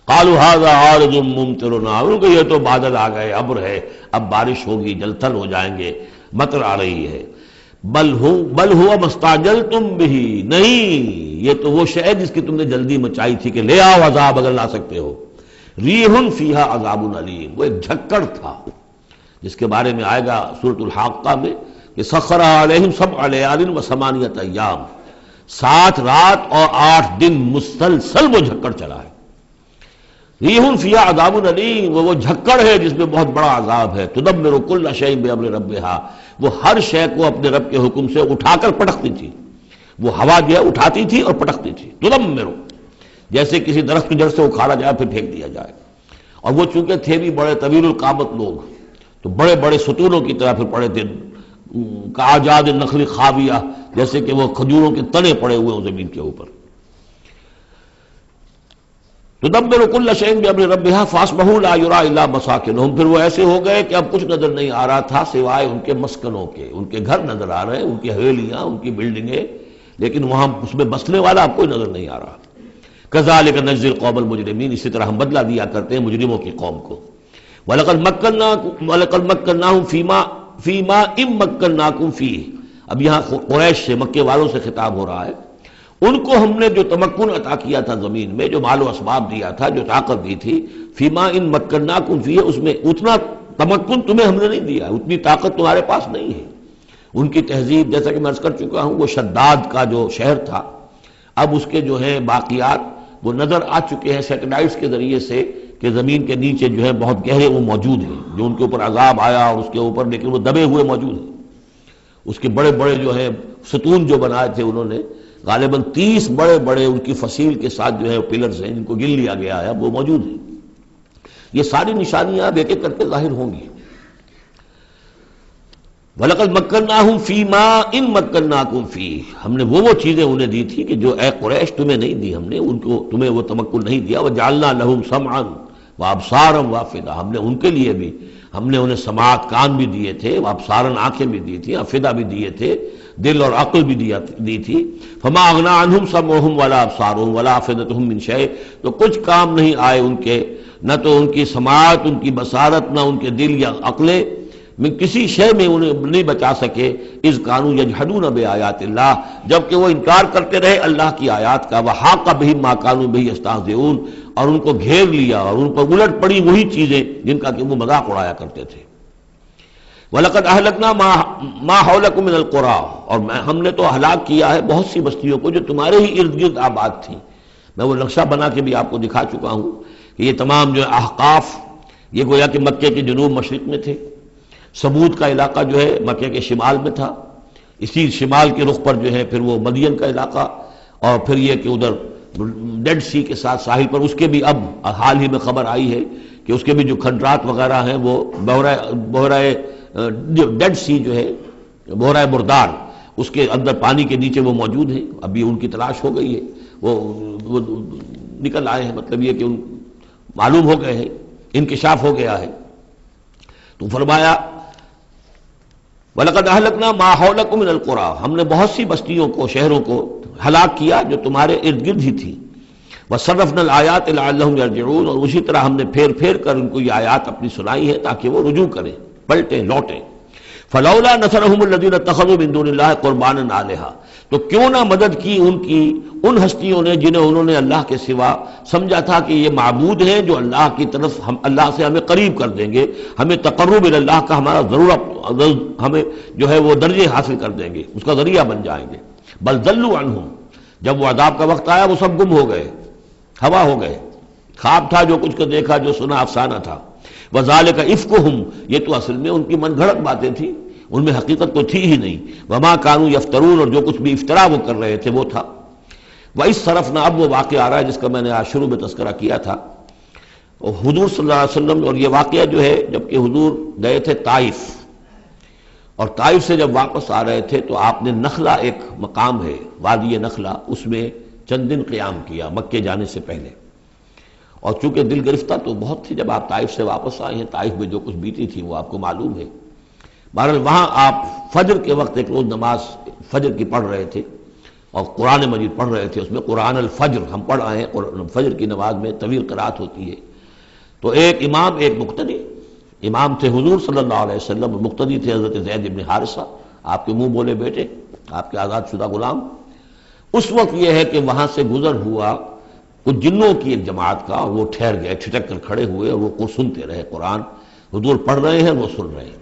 قالوا هذا عارض ممطرنا، ان کو یہ تو بادل آ گئے، ابر ہے، اب بارش ہوگی، جل تھل ہو جائیں گے، مطر آ رہی ہے۔ بل ہوا مستعجلتم به، نہیں، یہ تو وہ شے جس کی تم نے جلدی مچائی تھی کہ لے آؤ عذاب اگر لا سکتے ہو۔ ریح فیہا عذاب علیم، وہ ایک جھکڑ تھا جس کے بارے میں آئے گا سورۃ الحاقہ میں کہ سخر علیہم 7 لیال و 8 ایام، 7 رات اور 8 دن مسلسل وہ جھکڑ چلا ہے۔ ریح فیہا عذاب علیم، وہ جھکڑ ہے جس میں بہت بڑا عذاب ہے۔ تدمر کل شیء بامر ربھا، وہ ہر شے کو اپنے رب کے حکم سے اٹھا کر پٹکتی تھی، وہ ہوا جو ہے اٹھاتی تھی اور پٹکتی تھی۔ تدمر، جیسے کسی درخت کی جڑ سے اکھاڑا جائے پھر پھینک دیا جائے۔ اور وہ چونکہ تھے بھی بڑے طویل القامت لوگ، تو بڑے بڑے ستونوں کی طرح پھر پڑے تھے، کاجاد النخل خاویہ، جیسے کہ وہ کھجوروں کے تنے پڑے ہوئے ہیں زمین کے اوپر۔ تدبر کل شیء بامر ربھا فاصبحوا لا یری الا مساکنہم، پھر وہ ایسے ہو گئے کہ اب کچھ نظر نہیں آ رہا تھا سوائے ان کے مسکنوں کے، ان کے گھر نظر آ رہے ہیں، ان کی حویلیاں، ان کی بلڈنگیں، لیکن وہاں اس میں بسنے والا اب کوئی نظر نہیں آ رہا۔ کذالک نجزی القوم المجرمین، اسی طرح ہم بدلہ دیا کرتے ہیں مجرموں کی قوم کو۔ وَلَقَدْ مَكَّنَّاهُمْ فِي مَا إِن مَّكَّنَّاكُمْ فِيهِ، اب یہاں قریش سے، مکے والوں سے خطاب ہو رہا ہے، ان کو ہم نے جو تمکن عطا کیا تھا زمین میں، جو مال و اسباب دیا تھا، جو طاقت دی تھی، فِي مَا إِن مَّكَّنَّاكُمْ فِيهِ، اس میں اتنا تمکن تمہیں ہم نے نہیں دیا، اتنی طاقت تمہارے پاس نہیں ہے۔ ان کی تہذیب، جیسا کہ میں عرض کر چکا ہوں، وہ شداد کا جو شہر تھا، اب اس کے جو ہے باقیات وہ نظر آ چکے ہیں سیٹلائٹس کے ذریعے سے کہ زمین کے نیچے جو ہے بہت گہرے وہ موجود ہیں، جو ان کے اوپر عذاب آیا اور اس کے اوپر، لیکن وہ دبے ہوئے موجود ہیں۔ اس کے بڑے بڑے جو ہے ستون جو بنائے تھے انہوں نے، غالباً 30 بڑے بڑے ان کی فصیل کے ساتھ جو ہے پلرز ہیں جن کو گن لیا گیا ہے، وہ موجود ہیں۔ یہ ساری نشانیاں اب ایک ایک کر کے ظاہر ہوں گی۔ وَلَقَدْ مَكَّنَّاهُمْ فِي مَا إِن مَّكَّنَّاكُمْ فِيهِ، ہم نے وہ چیزیں انہیں دی تھی کہ جو اے قریش تمہیں نہیں دی، ہم نے ان کو، تمہیں وہ تمکن نہیں دیا۔ وَجَعَلْنَا لَهُمْ سَمْعًا وَأَبْصَارًا وَأَفْئِدَةً، ہم نے ان کے لیے بھی، ہم نے انہیں سماعت کان بھی دیے تھے، وَأَبْصَارًا آنکھیں بھی دی تھی، افئدہ بھی دیے تھے، دل اور عقل بھی دی تھی۔ فَمَا أَغْنَىٰ عَنْهُمْ سَمْعُهُمْ وَلَا أَبْصَارُهُمْ وَلَا أَفْئِدَتُهُمْ مِنْ شَيْءٍ، تو کچھ کام نہیں آئے ان کے، نہ تو ان کی سماعت، ان کی بصارت، نہ ان کے دل یا عقلیں، میں کسی شے میں انہیں نہیں بچا سکے۔ اذ کانوا یجحدون بآیات اللہ، جبکہ وہ انکار کرتے رہے اللہ کی آیات کا۔ وحاق بہم ما کانوا بہ یستہزئون، اور ان کو گھیر لیا اور ان پر الٹ پڑی وہی چیزیں جن کا کہ وہ مذاق اڑایا کرتے تھے۔ وَلَقَدْ أَهْلَكْنَا مَا حَوْلَكُم مِّنَ الْقُرَىٰ، اور ہم نے تو ہلاک کیا ہے بہت سی بستیوں کو جو تمہارے ہی ارد گرد آباد تھیں۔ میں وہ نقشہ بنا کے بھی آپ کو دکھا چکا ہوں کہ یہ تمام جو احقاف، یہ گویا کہ مکے کے جنوب مشرق میں تھے، سمود کا علاقہ جو ہے مکے کے شمال میں تھا، اسی شمال کے رخ پر جو ہے پھر وہ مدین کا علاقہ، اور پھر یہ کہ ادھر ڈیڈ سی کے ساتھ ساحل پر، اس کے بھی اب حال ہی میں خبر آئی ہے کہ اس کے بھی جو کھنڈرات وغیرہ ہیں وہ بحرۂ ڈیڈ سی جو ہے، بحرۂ مردار، اس کے اندر پانی کے نیچے وہ موجود ہیں۔ ابھی ان کی تلاش ہو گئی ہے، وہ نکل آئے ہیں، مطلب یہ کہ ان معلوم ہو گئے ہیں، انکشاف ہو گیا ہے۔ تو فرمایا وَلَقَدْ أَهْلَكْنَا مَا حَوْلَكُم مِّنَ الْقُرَىٰ، ہم نے بہت سی بستیوں کو، شہروں کو ہلاک کیا جو تمہارے ارد گرد ہی تھی۔ وَصَرَّفْنَا الْآيَاتِ لَعَلَّهُمْ يَرْجِعُونَ، اور اسی طرح ہم نے پھیر پھیر کر ان کو یہ آیات اپنی سنائی ہے تاکہ وہ رجوع کریں، پلٹیں، لوٹیں۔ فَلَوْلَا نَصَرَهُمُ الَّذِينَ اتَّخَذُوا مِن دُونِ اللَّهِ قُرْبَانًا آلِهَةً، تو کیوں نہ مدد کی ان ہستیوں نے جنہیں انہوں نے اللہ کے سوا سمجھا تھا کہ یہ معبود ہیں جو اللہ کی طرف، ہم اللہ سے ہمیں قریب کر دیں گے، ہمیں تقرب اللہ کا ہمارا ضرورت، ہمیں جو ہے وہ درجے حاصل کر دیں گے، اس کا ذریعہ بن جائیں گے۔ بل ضلوا عنہم، جب وہ عذاب کا وقت آیا وہ سب گم ہو گئے، ہوا ہو گئے، خواب تھا جو کچھ کو دیکھا جو سنا افسانہ تھا۔ وذالک افکہم، یہ تو اصل میں ان کی من گھڑت باتیں تھیں، ان میں حقیقت تو تھی ہی نہیں۔ وما کانوا یفترون، اور جو کچھ بھی افطرا وہ کر رہے تھے وہ تھا۔ وَإِذْ صَرَفْنَا، اب وہ واقعہ آ رہا ہے جس کا میں نے آج شروع میں تذکرہ کیا تھا، اور حضور صلی اللہ علیہ وسلم، اور یہ واقعہ جو ہے جبکہ حضور گئے تھے طائف، اور طائف سے جب واپس آ رہے تھے تو آپ نے نخلا، ایک مقام ہے وادی نخلا، اس میں چند دن قیام کیا مکے جانے سے پہلے، اور چونکہ دل گرفتہ تو بہت تھی جب آپ طائف سے واپس آئے ہیں، طائف میں جو کچھ بیتی تھی وہ آپ کو معلوم ہے۔ بہرحال وہاں آپ فجر کے وقت ایک روز نماز فجر کی پڑھ رہے تھے اور قرآن مجید پڑھ رہے تھے، اس میں قرآن الفجر ہم پڑھ آئے ہیں، فجر کی نماز میں طویل قرات ہوتی ہے، تو ایک امام ایک مقتدی، امام تھے حضور صلی اللہ علیہ وسلم، مقتدی تھے حضرت زید بن حارثہ، آپ کے منہ بولے بیٹے، آپ کے آزاد شدہ غلام۔ اس وقت یہ ہے کہ وہاں سے گزر ہوا کچھ جنوں کی ایک جماعت کا، اور وہ ٹھہر گئے، ٹھٹک کر کھڑے ہوئے، اور وہ سنتے رہے قرآن، حضور پڑھ رہے ہیں وہ سن رہے ہیں،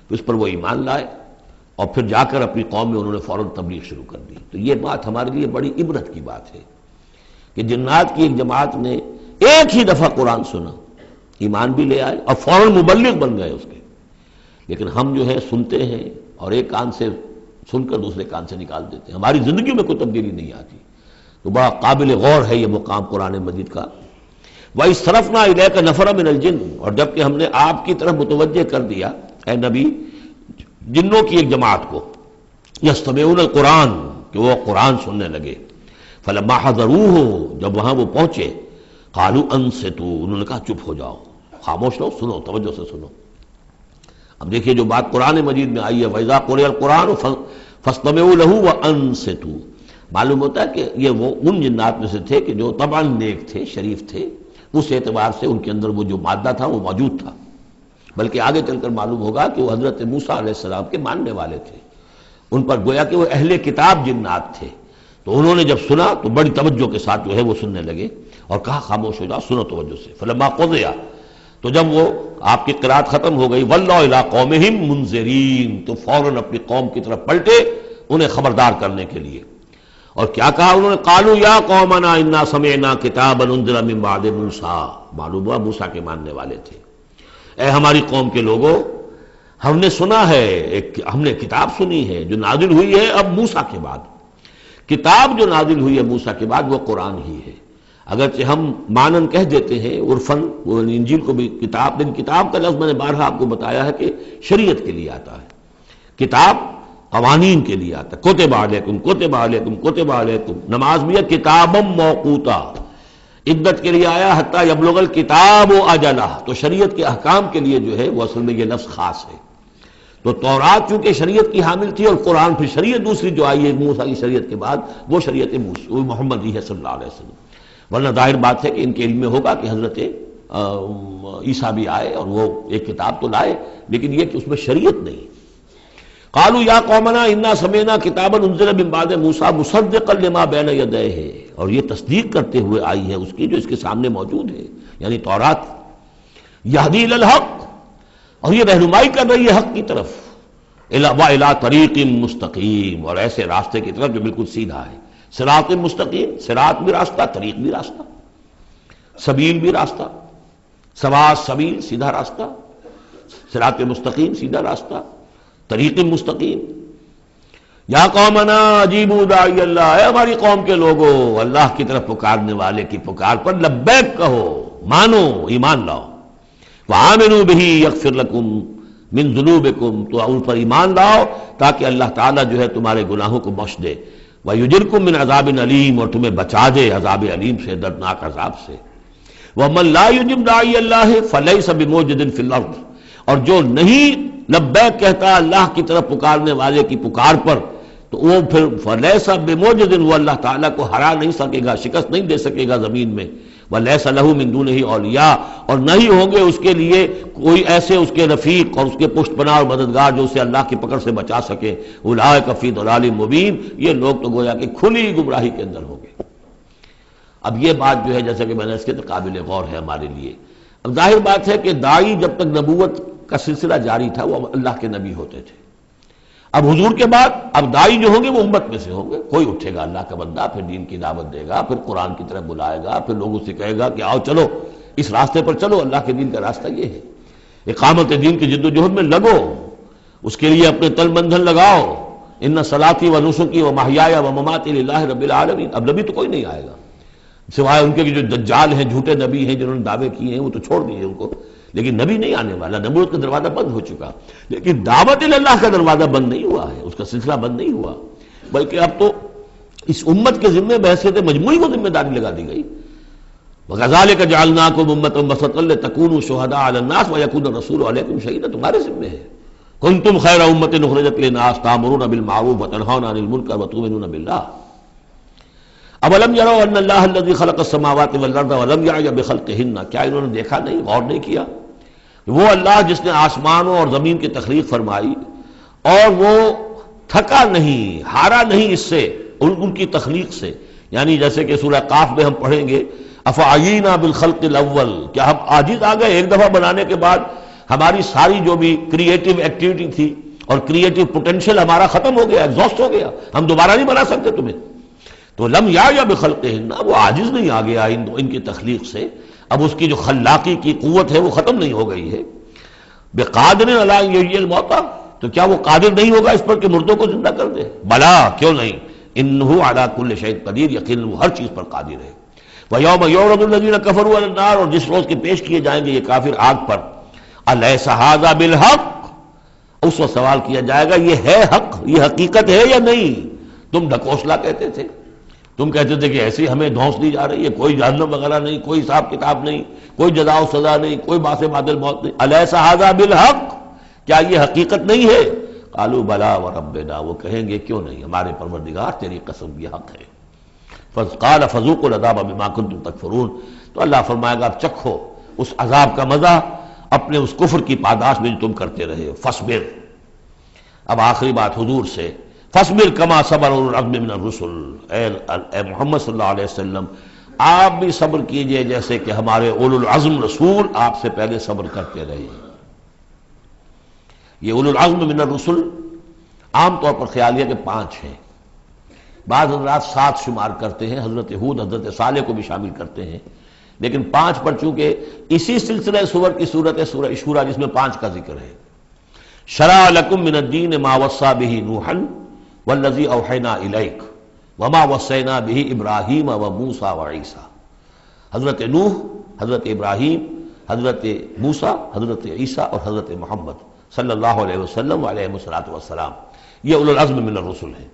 تو اس پر وہ ایمان لائے، اور پھر جا کر اپنی قوم میں انہوں نے فوراً تبلیغ شروع کر دی۔ تو یہ بات ہمارے لیے بڑی عبرت کی بات ہے کہ جنات کی ایک جماعت نے ایک ہی دفعہ قرآن سنا، ایمان بھی لے آئے اور فوراً مبلغ بن گئے اس کے۔ لیکن ہم جو ہے سنتے ہیں اور ایک کان سے سن کر دوسرے کان سے نکال دیتے ہیں، ہماری زندگی میں کوئی تبدیلی نہیں آتی۔ تو بڑا قابل غور ہے یہ مقام قرآن مجید کا۔ وَإِذْ صَرَفْنَا إِلَيْكَ نَفَرًا مِنَ الْجِنِّ، اور جب کہ ہم نے آپ کی طرف متوجہ کر دیا اے نبی جنوں کی ایک جماعت کو، یستمعون القرآن، کہ وہ قرآن سننے لگے، فلما حضروہ، جب وہاں وہ پہنچے، قالوا انصتوا، انہوں نے کہا چپ ہو جاؤ، خاموش رہو، سنو، توجہ سے سنو۔ اب دیکھیے جو بات قرآن مجید میں آئی ہے وَإِذَا قُرِئَ الْقُرْآنُ فَاسْتَمِعُوا لَهُ وَأَنصِتُوا، معلوم ہوتا ہے کہ یہ وہ ان جنات میں سے تھے کہ جو طبعاً نیک تھے، شریف تھے، اس اعتبار سے ان کے اندر وہ جو مادہ تھا وہ موجود تھا، بلکہ آگے چل کر معلوم ہوگا کہ وہ حضرت موسیٰ علیہ السلام کے ماننے والے تھے، ان پر گویا کہ وہ اہل کتاب جنات تھے۔ تو انہوں نے جب سنا تو بڑی توجہ کے ساتھ جو ہے وہ سننے لگے، اور کہا خاموش ہو جاؤ، سنو توجہ سے۔ فلما قضی، تو جب وہ آپ کی قرات ختم ہو گئی، وَلَّوْا إِلَىٰ قَوْمِهِمْ مُنذِرِينَ، تو فوراً اپنی قوم کی طرف پلٹے انہیں خبردار کرنے کے لیے، اور کیا کہا انہوں نے، قالوا یا قومنا انا سمعنا کتابا انزل من بعد موسیٰ، معلوم ہوا موسیٰ کے ماننے والے تھے، اے ہماری قوم کے لوگوں، ہم نے سنا ہے، ہم نے کتاب سنی ہے جو نازل ہوئی ہے اب موسیٰ کے بعد، کتاب جو نازل ہوئی ہے موسیٰ کے بعد وہ قرآن ہی ہے۔ اگرچہ ہم مانن کہہ دیتے ہیں عرفاً، انجیل کو بھی کتاب، لیکن کتاب کا لفظ میں نے بارہا آپ کو بتایا ہے کہ شریعت کے لیے آتا ہے، کتاب قوانین کے لیے آتا ہے، کتب علیکم کتب علیکم کتب علیکم، نماز بھی ہے کتابا موقوتا، عدت کے لیے آیا حتیٰ یبلغ الکتاب اجلہ، تو شریعت کے احکام کے لیے جو ہے وہ اصل میں یہ لفظ خاص ہے۔ تو تورات چونکہ شریعت کی حامل تھی، اور قرآن پھر شریعت دوسری جو آئی ہے موسیٰ کی شریعت کے بعد وہ شریعت محمد ہی ہے صلی اللہ علیہ وسلم، ورنہ ظاہر بات ہے کہ ان کے علم میں ہوگا کہ حضرت عیسیٰ بھی آئے اور وہ ایک کتاب تو لائے، لیکن یہ کہ اس میں شریعت نہیں۔ قالوا یا قومنا انا سمعنا کتابا انزل من بعد موسیٰ مصدقا لما بین یدیہ، اور یہ تصدیق کرتے ہوئے آئی ہے اس کی جو اس کے سامنے موجود ہے، یعنی تورات، یہدی الی الحق، اور یہ رہنمائی کر رہی ہے حق کی طرف، وَإِلَىٰ طَرِیقٍ مُسْتَقِیم، اور ایسے راستے کی طرف جو بالکل سیدھا ہے، صراط مستقیم، صراط بھی راستہ، طریق بھی راستہ، سبیل بھی راستہ، سواء سبیل سیدھا راستہ، صراط مستقیم سیدھا راستہ، طریق مستقیم۔ یا قومنا اجیبوا داعی اللہ، اے ہماری قوم کے لوگوں، اللہ کی طرف پکارنے والے کی پکار پر لبیک کہو، مانو، ایمان لاؤ، وآمنوا بہ یغفر لکم من ذنوبکم، تو ان پر ایمان لاؤ تاکہ اللہ تعالیٰ جو ہے تمہارے گناہوں کو بخش دے، وَيُجِرْكُم مِّنْ عَذَابٍ علیم، اور تمہیں بچا دے عذاب علیم سے، دردناک عذاب سے۔ وَمَن لَّا يُجِبْ دَاعِيَ اللَّهِ فَلَيْسَ بِمُعْجِزٍ فِي الْأَرْضِ، اور جو نہیں لبیک کہتا اللہ کی طرف پکارنے والے کی پکار پر، تو وہ پھر فَلَيْسَ بِمُعْجِزٍ، وہ اللہ تعالیٰ کو ہرا نہیں سکے گا، شکست نہیں دے سکے گا زمین میں، وَلَيْسَ لَهُ مِن دُونِهِ أَوْلِيَاء، اور نہیں ہوں گے اس کے لیے کوئی ایسے اس کے رفیق اور اس کے پشت پناہ اور مددگار جو اسے اللہ کی پکڑ سے بچا سکے۔ أُولَٰئِكَ فِي ضَلَالٍ مُّبِينٍ، یہ لوگ تو گویا کہ کھلی گمراہی کے اندر ہوں گے۔ اب یہ بات جو ہے جیسا کہ میں نے اس کے قابل غور ہے ہمارے لیے۔ اب ظاہر بات ہے کہ داعی جب تک نبوت کا سلسلہ جاری تھا وہ اللہ کے نبی ہوتے تھے، اب حضور کے بعد اب دائی جو ہوں گے وہ امت میں سے ہوں گے، کوئی اٹھے گا اللہ کا بندہ، پھر دین کی دعوت دے گا، پھر قرآن کی طرف بلائے گا، پھر لوگوں سے کہے گا کہ آؤ چلو اس راستے پر چلو، اللہ کے دین کا راستہ یہ ہے، اقامت دین کی جد و جہد میں لگو، اس کے لیے اپنے تن بندھن لگاؤ، ان صلاتی و نسکی و محیایا و مماتی للہ رب العالمین۔ اب نبی تو کوئی نہیں آئے گا سوائے ان کے جو دجال ہیں، جھوٹے نبی ہیں جنہوں نے دعوے کیے ہیں، وہ تو چھوڑ دیے ان کو، لیکن نبی نہیں آنے والا، نبوت کا دروازہ بند ہو چکا، لیکن دعوت اللہ کا دروازہ بند نہیں ہوا ہے، اس کا سلسلہ بند نہیں ہوا، بلکہ اب تو اس امت کے ذمے بحثیت مجموعی کو ذمہ داری لگا دی گئی۔ وَكَذَلِكَ جَعَلْنَاكُمْ أُمَّةً وَسَطًا لِتَكُونُوا شُهَدَاءَ عَلَى النَّاسِ وَيَكُونَ الرَّسُولُ عَلَيْكُمْ شَهِيدًا، تمہارے ذمے ہے۔ كُنتُمْ خَيْرَ أُمَّةٍ أُخْرِجَتْ لِلنَّاسِ تَأْمُرُونَ بِالْمَعْرُوفِ وَتَنْهَوْنَ عَنِ الْمُنكَرِ وَتُؤْمِنُونَ بِاللَّهِ أَوَلَمْ يَرَوْا أَنَّ اللَّهَ الَّذِي خَلَقَ السَّمَاوَاتِ وَالْأَرْضَ وَلَمْ يَعْيَ بِخَلْقِهِنَّ، کیا انہوں نے دیکھا نہیں، غور نہیں کیا؟ وہ اللہ جس نے آسمانوں اور زمین کی تخلیق فرمائی اور وہ تھکا نہیں، ہارا نہیں اس سے، ان کی تخلیق سے، یعنی جیسے کہ سورہ قاف میں ہم پڑھیں گے افعینا بالخلق الاول، کیا ہم عاجز آ گئے ایک دفعہ بنانے کے بعد، ہماری ساری جو بھی کریٹو ایکٹیویٹی تھی اور کریٹو پوٹینشیل ہمارا ختم ہو گیا، ایگزاسٹ ہو گیا، ہم دوبارہ نہیں بنا سکتے تمہیں؟ تو لم یا بخلقہن، وہ عاجز نہیں آ گیا ان کی تخلیق سے، اب اس کی جو خلاقی کی قوت ہے وہ ختم نہیں ہو گئی ہے۔ بقادر علی ان یحیی الموتى، تو کیا وہ قادر نہیں ہوگا اس پر کہ مردوں کو زندہ کر دے؟ بلا، کیوں نہیں، انہ علی کل شیء قدیر، یقیناً وہ ہر چیز پر قادر ہے۔ وَيَوْمَ يُعْرَضُ الَّذِينَ كَفَرُوا عَلَى النَّارِ، اور جس روز کے پیش کیے جائیں گے یہ کافر آگ پر، أَلَيْسَ هَذَا بِالْحَقِّ، اس وقت سوال کیا جائے گا یہ ہے حق، یہ حقیقت ہے یا نہیں؟ تم ڈھکوسلا کہتے تھے، تم کہتے تھے کہ ایسی ہمیں دھونس دی جا رہی ہے، کوئی جہنم وغیرہ نہیں، کوئی حساب کتاب نہیں، کوئی جزا و سزا نہیں، کوئی باس بعد الموت نہیں، أَلَيْسَ هَذَا بِالْحَقِّ، کیا یہ حقیقت نہیں ہے؟ قالوا بلا وربنا، وہ کہیں گے کیوں نہیں، ہمارے پروردگار تیری قسم یہ حق ہے۔ قال فذوقوا العذاب بما كنتم تکفرون، تو اللہ فرمائے گا اب چکھو اس عذاب کا مزہ اپنے اس کفر کی پاداش میں جو تم کرتے رہے ہو، فاصبر۔ اب آخری بات حضور سے، فاصبر کما صبر اولو العزم من الرسل، اے محمد صلی اللہ علیہ وسلم آپ بھی صبر کیجئے جیسے کہ ہمارے اولو العزم رسول آپ سے پہلے صبر کرتے رہے۔ یہ اولو العزم من الرسل عام طور پر خیال ہے کہ 5 ہیں، بعض حضرات 7 شمار کرتے ہیں، حضرت ہود حضرت صالح کو بھی شامل کرتے ہیں، لیکن 5 پر چونکہ اسی سلسلہ سور کی صورت ہے سورہ شورى جس میں 5 کا ذکر ہے۔ شرع لکم من الدین ما وصى به نوحا والذی اوحینا الیک وما وصینا به ابراہیم وموسیٰ وعیسیٰ، حضرت نوح، حضرت ابراہیم، حضرت موسیٰ، حضرت عیسیٰ اور حضرت محمد صلی اللہ علیہ وسلم علیہ السلام، یہ اولو العزم من الرسل ہیں۔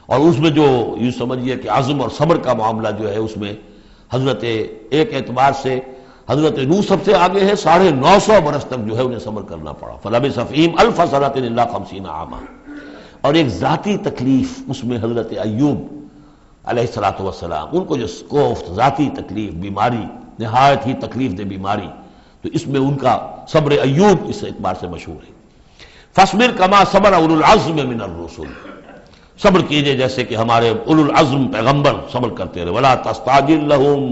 اور اس میں جو یوں سمجھیے کہ عزم اور صبر کا معاملہ جو ہے اس میں حضرت ایک اعتبار سے حضرت نوح سب سے آگے ہے، 950 برس تک جو ہے انہیں صبر کرنا پڑا، فلبث فیہم 1000 سنۃ الا 50 عاما۔ اور ایک ذاتی تکلیف اس میں حضرت ایوب علیہ السلام، ان کو جو کوفت ذاتی تکلیف، بیماری، نہایت ہی تکلیف دہ بیماری، تو اس میں ان کا صبر ایوب اس اعتبار سے مشہور ہے۔ فاصبر کما صبر اولو العزم من الرسل، صبر کیجئے جیسے کہ ہمارے اولو العزم پیغمبر صبر کرتے رہے، ولا تستعجل لهم،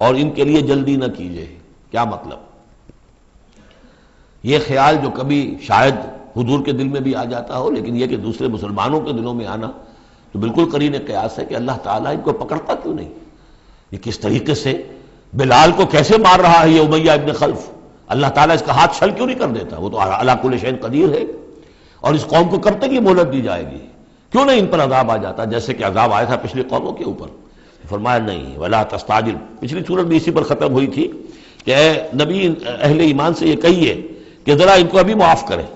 اور ان کے لیے جلدی نہ کیجئے۔ کیا مطلب؟ یہ خیال جو کبھی شاید حضور کے دل میں بھی آ جاتا ہو، لیکن یہ کہ دوسرے مسلمانوں کے دلوں میں آنا تو بالکل قرین قیاس ہے کہ اللہ تعالیٰ ان کو پکڑتا کیوں نہیں؟ یہ کس طریقے سے بلال کو کیسے مار رہا ہے یہ امیہ ابن خلف، اللہ تعالیٰ اس کا ہاتھ چھل کیوں نہیں کر دیتا؟ وہ تو علی کل شیء قدیر ہے، اور اس قوم کو کب تک یہ مہلت دی جائے گی؟ کیوں نہیں ان پر عذاب آ جاتا جیسے کہ عذاب آیا تھا پچھلی قوموں کے اوپر؟ فرمایا نہیں، ولا تستعجل، پچھلی صورت بھی اسی پر ختم ہوئی تھی کہ اے نبی اہل ایمان سے یہ کہیے کہ ذرا ان کو ابھی معاف کریں،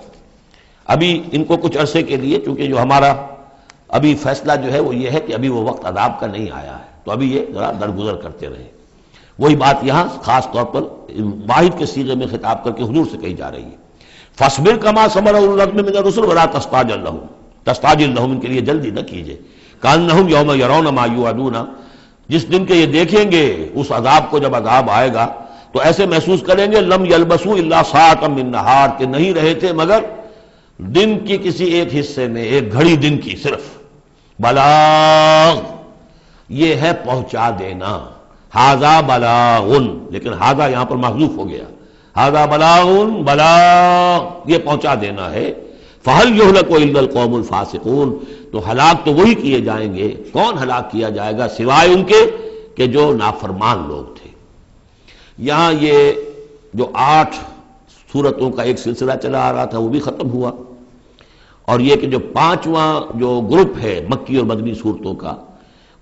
ابھی ان کو کچھ عرصے کے لیے، چونکہ جو ہمارا ابھی فیصلہ جو ہے وہ یہ ہے کہ ابھی وہ وقت عذاب کا نہیں آیا ہے، تو ابھی یہ ذرا درگزر کرتے رہیں۔ وہی بات یہاں خاص طور پر واحد کے صیغے میں خطاب کر کے حضور سے کہی جا رہی ہے، فاصبر کما صبر اولو العزم من الرسل ولا تستعجل لهم، ان کے لیے جلدی نہ کیجئے، کانہم یوم یرون ما یوعدون، جس دن کے یہ دیکھیں گے اس عذاب کو، جب عذاب آئے گا تو ایسے محسوس کریں گے لم یلبسوا الا ساعۃ من نہار، کہ نہیں رہے تھے مگر دن کی کسی ایک حصے میں، ایک گھڑی دن کی صرف۔ بلاغ، یہ ہے پہنچا دینا، ھذا بلاغ، لیکن ھذا یہاں پر محذوف ہو گیا، ھذا بلاغ، بلاغ یہ پہنچا دینا ہے۔ فَهَلْ يُهْلَكُ إِلَّا الْقَوْمُ الْفَاسِقُونَ، تو ہلاک تو وہی کیے جائیں گے، کون ہلاک کیا جائے گا سوائے ان کے کہ جو نافرمان لوگ تھے۔ یہاں یہ جو 8 سورتوں کا ایک سلسلہ چلا آ رہا تھا وہ بھی ختم ہوا، اور یہ کہ جو 5واں جو گروپ ہے مکی اور مدنی صورتوں کا،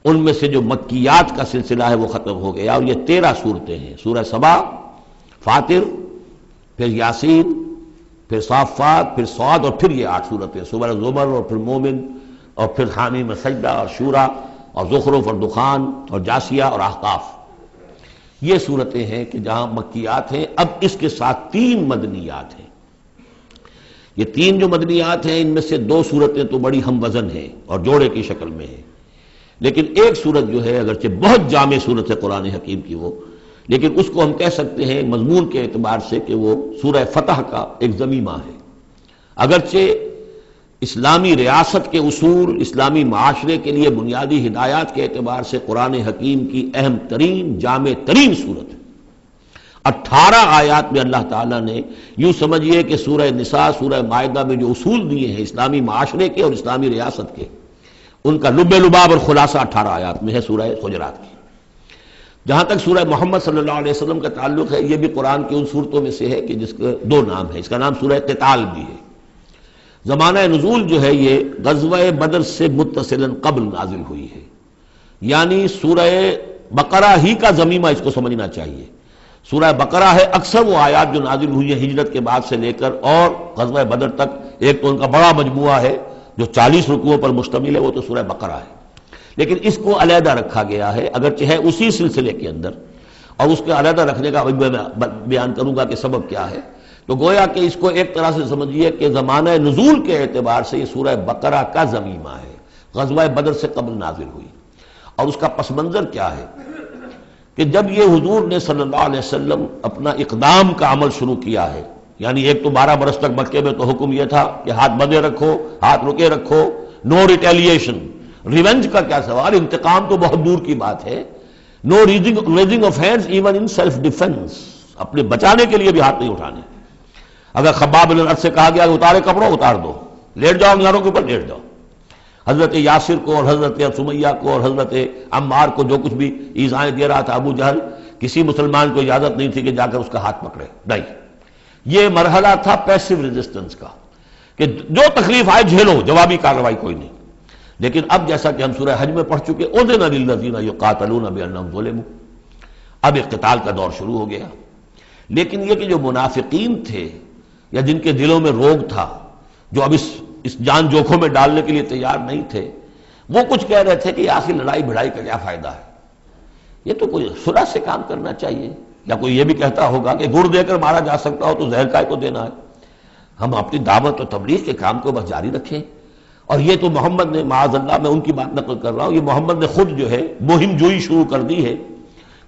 ان میں سے جو مکیات کا سلسلہ ہے وہ ختم ہو گیا، اور یہ 13 صورتیں ہیں، سورہ سبا، فاطر، پھر یاسین، پھر صافات، پھر صاد، اور پھر یہ 8 صورتیں، سورہ زمر، اور پھر مومن، اور پھر حامیم سجدہ، اور شورا، اور زخرف، اور دخان، اور جاسیہ، اور احقاف۔ یہ صورتیں ہیں کہ جہاں مکیات ہیں۔ اب اس کے ساتھ 3 مدنیات ہیں۔ یہ 3 جو مدنیات ہیں ان میں سے 2 صورتیں تو بڑی ہم وزن ہیں اور جوڑے کی شکل میں ہیں، لیکن ایک صورت جو ہے اگرچہ بہت جامع صورت ہے قرآن حکیم کی وہ، لیکن اس کو ہم کہہ سکتے ہیں مضمون کے اعتبار سے کہ وہ سورہ فتح کا ایک ضمیمہ ہے۔ اگرچہ اسلامی ریاست کے اصول، اسلامی معاشرے کے لیے بنیادی ہدایات کے اعتبار سے قرآن حکیم کی اہم ترین، جامع ترین صورت ہے۔ 18 آیات میں اللہ تعالیٰ نے، یوں سمجھیے کہ سورہ نساء، سورہ مائدہ میں جو اصول دیے ہیں اسلامی معاشرے کے اور اسلامی ریاست کے، ان کا لب لباب اور خلاصہ 18 آیات میں ہے سورہ حجرات کی۔ جہاں تک سورہ محمد صلی اللہ علیہ وسلم کا تعلق ہے، یہ بھی قرآن کی ان صورتوں میں سے ہے کہ جس کے 2 نام ہیں۔ اس کا نام سورہ قتال بھی ہے۔ زمانہ نزول جو ہے یہ غزوہ بدر سے متصلاً قبل نازل ہوئی ہے، یعنی سورہ بقرہ ہی کا ضمیمہ اس کو سمجھنا چاہیے۔ سورہ بقرہ ہے اکثر وہ آیات جو نازل ہوئی ہیں ہجرت کے بعد سے لے کر اور غزوہ بدر تک، ایک تو ان کا بڑا مجموعہ ہے جو 40 رکوعوں پر مشتمل ہے، وہ تو سورہ بقرہ ہے، لیکن اس کو علیحدہ رکھا گیا ہے، اگرچہ ہے اسی سلسلے کے اندر، اور اس کے علیحدہ رکھنے کا میں بیان کروں گا کہ سبب کیا ہے۔ تو گویا کہ اس کو ایک طرح سے سمجھیے کہ زمانہ نزول کے اعتبار سے یہ سورہ بقرہ کا ضمیمہ ہے، غزوہ بدر سے قبل نازل ہوئی۔ اور اس کا پس منظر کیا ہے کہ جب یہ حضور نے صلی اللہ علیہ وسلم اپنا اقدام کا عمل شروع کیا ہے، یعنی ایک تو 12 برس تک مکے میں تو حکم یہ تھا کہ ہاتھ بندے رکھو، ہاتھ رکے رکھو، نو ریٹیلیشن، ریونج کا کیا سوال، انتقام تو بہت دور کی بات ہے، no raising of hands even in self defence, اپنے بچانے کے لیے بھی ہاتھ نہیں اٹھانے۔ اگر خباب بن الارت سے کہا گیا کہ اتارے کپڑوں اتار دو، لیٹ جاؤ انگاروں کے اوپر لیٹ جاؤ۔ حضرت یاسر کو اور حضرت سمیہ کو اور حضرت عمار کو جو کچھ بھی ایذائیں دے رہا تھا ابو جہل، کسی مسلمان کو اجازت نہیں تھی کہ جا کر اس کا ہاتھ پکڑے، نہیں۔ یہ مرحلہ تھا پیسو ریزسٹنس کا کہ جو تکلیف آئے جھیلو، جوابی کارروائی کوئی نہیں۔ لیکن اب جیسا کہ ہم سورہ حج میں پڑھ چکے، اذن للذین یقاتلون بانہم ظلموا، اب اقتتال کا دور شروع ہو گیا۔ لیکن یہ کہ جو منافقین تھے یا جن کے دلوں میں روگ تھا، جو اب اس جان جوکھوں میں ڈالنے کے لیے تیار نہیں تھے، وہ کچھ کہہ رہے تھے کہ آخر لڑائی بھڑائی کا کیا فائدہ ہے، یہ تو کوئی صلح سے کام کرنا چاہیے۔ یا کوئی یہ بھی کہتا ہوگا کہ گڑ دے کر مارا جا سکتا ہو تو زہر کائے کو دینا ہے، ہم اپنی دعوت و تبلیغ کے کام کو بس جاری رکھیں۔ اور یہ تو محمد نے، معاذ اللہ میں ان کی بات نقل کر رہا ہوں، یہ محمد نے خود جو ہے مہم جوئی شروع کر دی ہے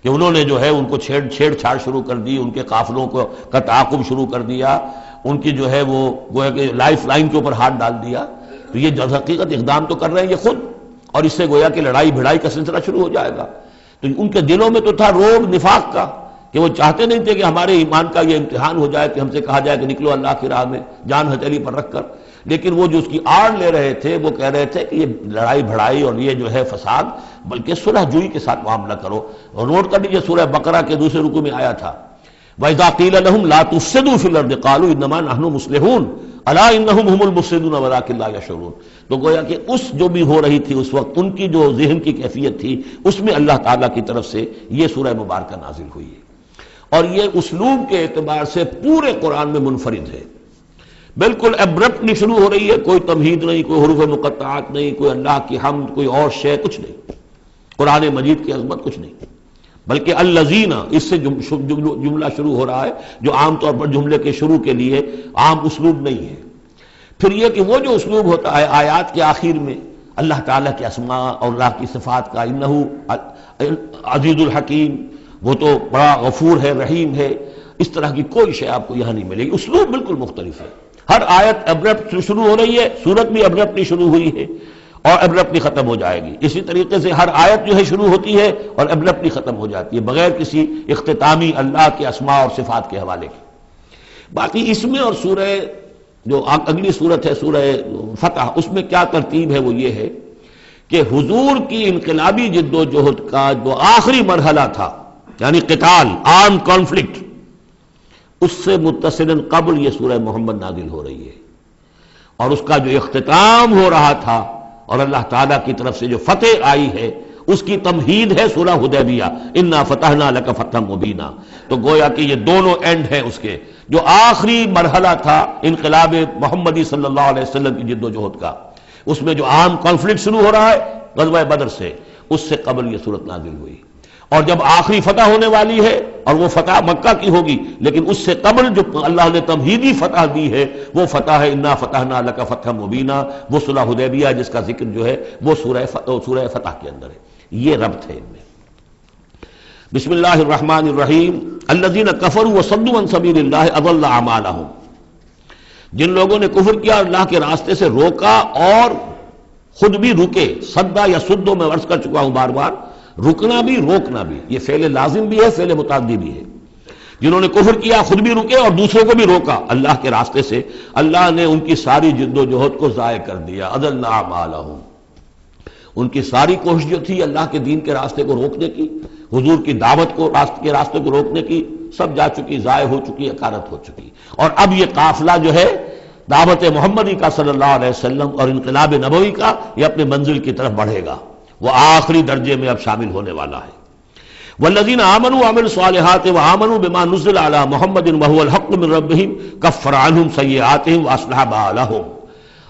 کہ انہوں نے جو ہے ان کو چھیڑ چھاڑ شروع کر دی، ان کے قافلوں کا تعاقب شروع کر دیا، ان کی جو ہے وہ گویا کہ لائف لائن کے اوپر ہاتھ ڈال دیا۔ تو یہ جو حقیقت اقدام تو کر رہے ہیں یہ خود، اور اس سے گویا کہ لڑائی بھڑائی کا سلسلہ شروع ہو جائے گا۔ تو ان کے دلوں میں تو تھا روگ نفاق کا کہ وہ چاہتے نہیں تھے کہ ہمارے ایمان کا یہ امتحان ہو جائے کہ ہم سے کہا جائے کہ نکلو اللہ کی راہ میں جان ہتھیلی پر رکھ کر، لیکن وہ جو اس کی آڑ لے رہے تھے وہ کہہ رہے تھے کہ یہ لڑائی بھڑائی اور یہ جو ہے فساد، بلکہ صلح جوئی کے ساتھ معاملہ کرو۔ اور نوٹ کر لیجیے سورہ بقرہ کے دوسرے رکوع میں آیا تھا وَإِذَا قِيلَ لَهُمْ لَا تُفْسِدُوا فِي الْأَرْضِ قَالُوا إِنَّمَا نَحْنُ مُصْلِحُونَ أَلَا إِنَّهُمْ هُمُ الْمُفْسِدُونَ وَلَٰكِن لَا يَشْعُرُونَ۔ تو گویا کہ اس جو بھی ہو رہی تھی اس وقت، ان کی جو ذہن کی کیفیت تھی، اس میں اللہ تعالیٰ کی طرف سے یہ سورہ مبارکہ نازل ہوئی ہے، اور یہ اسلوب کے اعتبار سے پورے قرآن میں منفرد ہے۔ بالکل ابرپٹلی شروع ہو رہی ہے، کوئی تمہید نہیں، کوئی حروف مقطعات نہیں، کوئی اللہ کی حمد، کوئی اور شے، کچھ نہیں، قرآن مجید کی عظمت کچھ نہیں، بلکہ الذین، اس سے جملہ شروع ہو رہا ہے جو عام طور پر جملے کے شروع کے لیے عام اسلوب نہیں ہے۔ پھر یہ کہ وہ جو اسلوب ہوتا ہے آیات کے آخر میں اللہ تعالیٰ کے اسماء اور اللہ کی صفات کا، انہو عزیز الحکیم، وہ تو بڑا غفور ہے، رحیم ہے، اس طرح کی کوئی شے آپ کو یہاں نہیں ملے گی۔ اسلوب بالکل مختلف ہے، ہر آیت ابرپٹ شروع ہو رہی ہے، سورت بھی ابرپٹلی شروع ہوئی ہے اور ابرپٹلی ختم ہو جائے گی۔ اسی طریقے سے ہر آیت جو ہے شروع ہوتی ہے اور ابرپٹلی ختم ہو جاتی ہے، بغیر کسی اختتامی اللہ کے اسماء اور صفات کے حوالے کے۔ باقی اس میں اور سورہ جو اگلی صورت ہے سورہ فتح، اس میں کیا ترتیب ہے وہ یہ ہے کہ حضور کی انقلابی جد و جہد کا جو آخری مرحلہ تھا، یعنی قتال، آرم کانفلکٹ، اس سے متصلاً قبل یہ سورہ محمد نازل ہو رہی ہے، اور اس کا جو اختتام ہو رہا تھا اور اللہ تعالیٰ کی طرف سے جو فتح آئی ہے اس کی تمہید ہے سورہ حدیبیہ، انا فتحنا لک فتحا مبینا۔ تو گویا کہ یہ دونوں اینڈ ہیں اس کے، جو آخری مرحلہ تھا انقلاب محمدی صلی اللہ علیہ وسلم کی جد و جہد کا، اس میں جو عام کانفلکٹ شروع ہو رہا ہے غزوہ بدر سے، اس سے قبل یہ صورت نازل ہوئی، اور جب آخری فتح ہونے والی ہے اور وہ فتح مکہ کی ہوگی، لیکن اس سے قبل جو اللہ نے تمہیدی فتح دی ہے وہ فتح ہے انا فتحنا لک فتحا مبینا، وہ صلح حدیبیہ جس کا ذکر جو ہے وہ سورہ فتح کے اندر ہے۔ یہ ربط ہے ان میں۔ بسم اللہ الرحمن الرحیم، الذین کفروا وصدوا عن سبیل اللہ اضل اعمالہم، جن لوگوں نے کفر کیا اور اللہ کے راستے سے روکا اور خود بھی رکے، صدا یا سدو میں عرض کر چکا ہوں بار بار، رکنا بھی روکنا بھی، یہ فعل لازم بھی ہے، فعل متعدی بھی ہے۔ جنہوں نے کفر کیا خود بھی رکے اور دوسروں کو بھی روکا اللہ کے راستے سے، اللہ نے ان کی ساری جد و جہد کو ضائع کر دیا، اضل اعمالہم، ان کی ساری کوشش جو تھی اللہ کے دین کے راستے کو روکنے کی، حضور کی دعوت کو کے راستے کو روکنے کی، سب جا چکی، ضائع ہو چکی، اکارت ہو چکی۔ اور اب یہ قافلہ جو ہے دعوت محمدی کا صلی اللہ علیہ وسلم اور انقلاب نبوی کا، یہ اپنے منزل کی طرف بڑھے گا، وہ آخری درجے میں اب شامل ہونے والا ہے۔ والذین آمنوا وعملوا الصالحات وآمنوا بما نزل علی محمد وهو الحق من ربهم کفر عنهم سیئاتهم واصلح بالهم،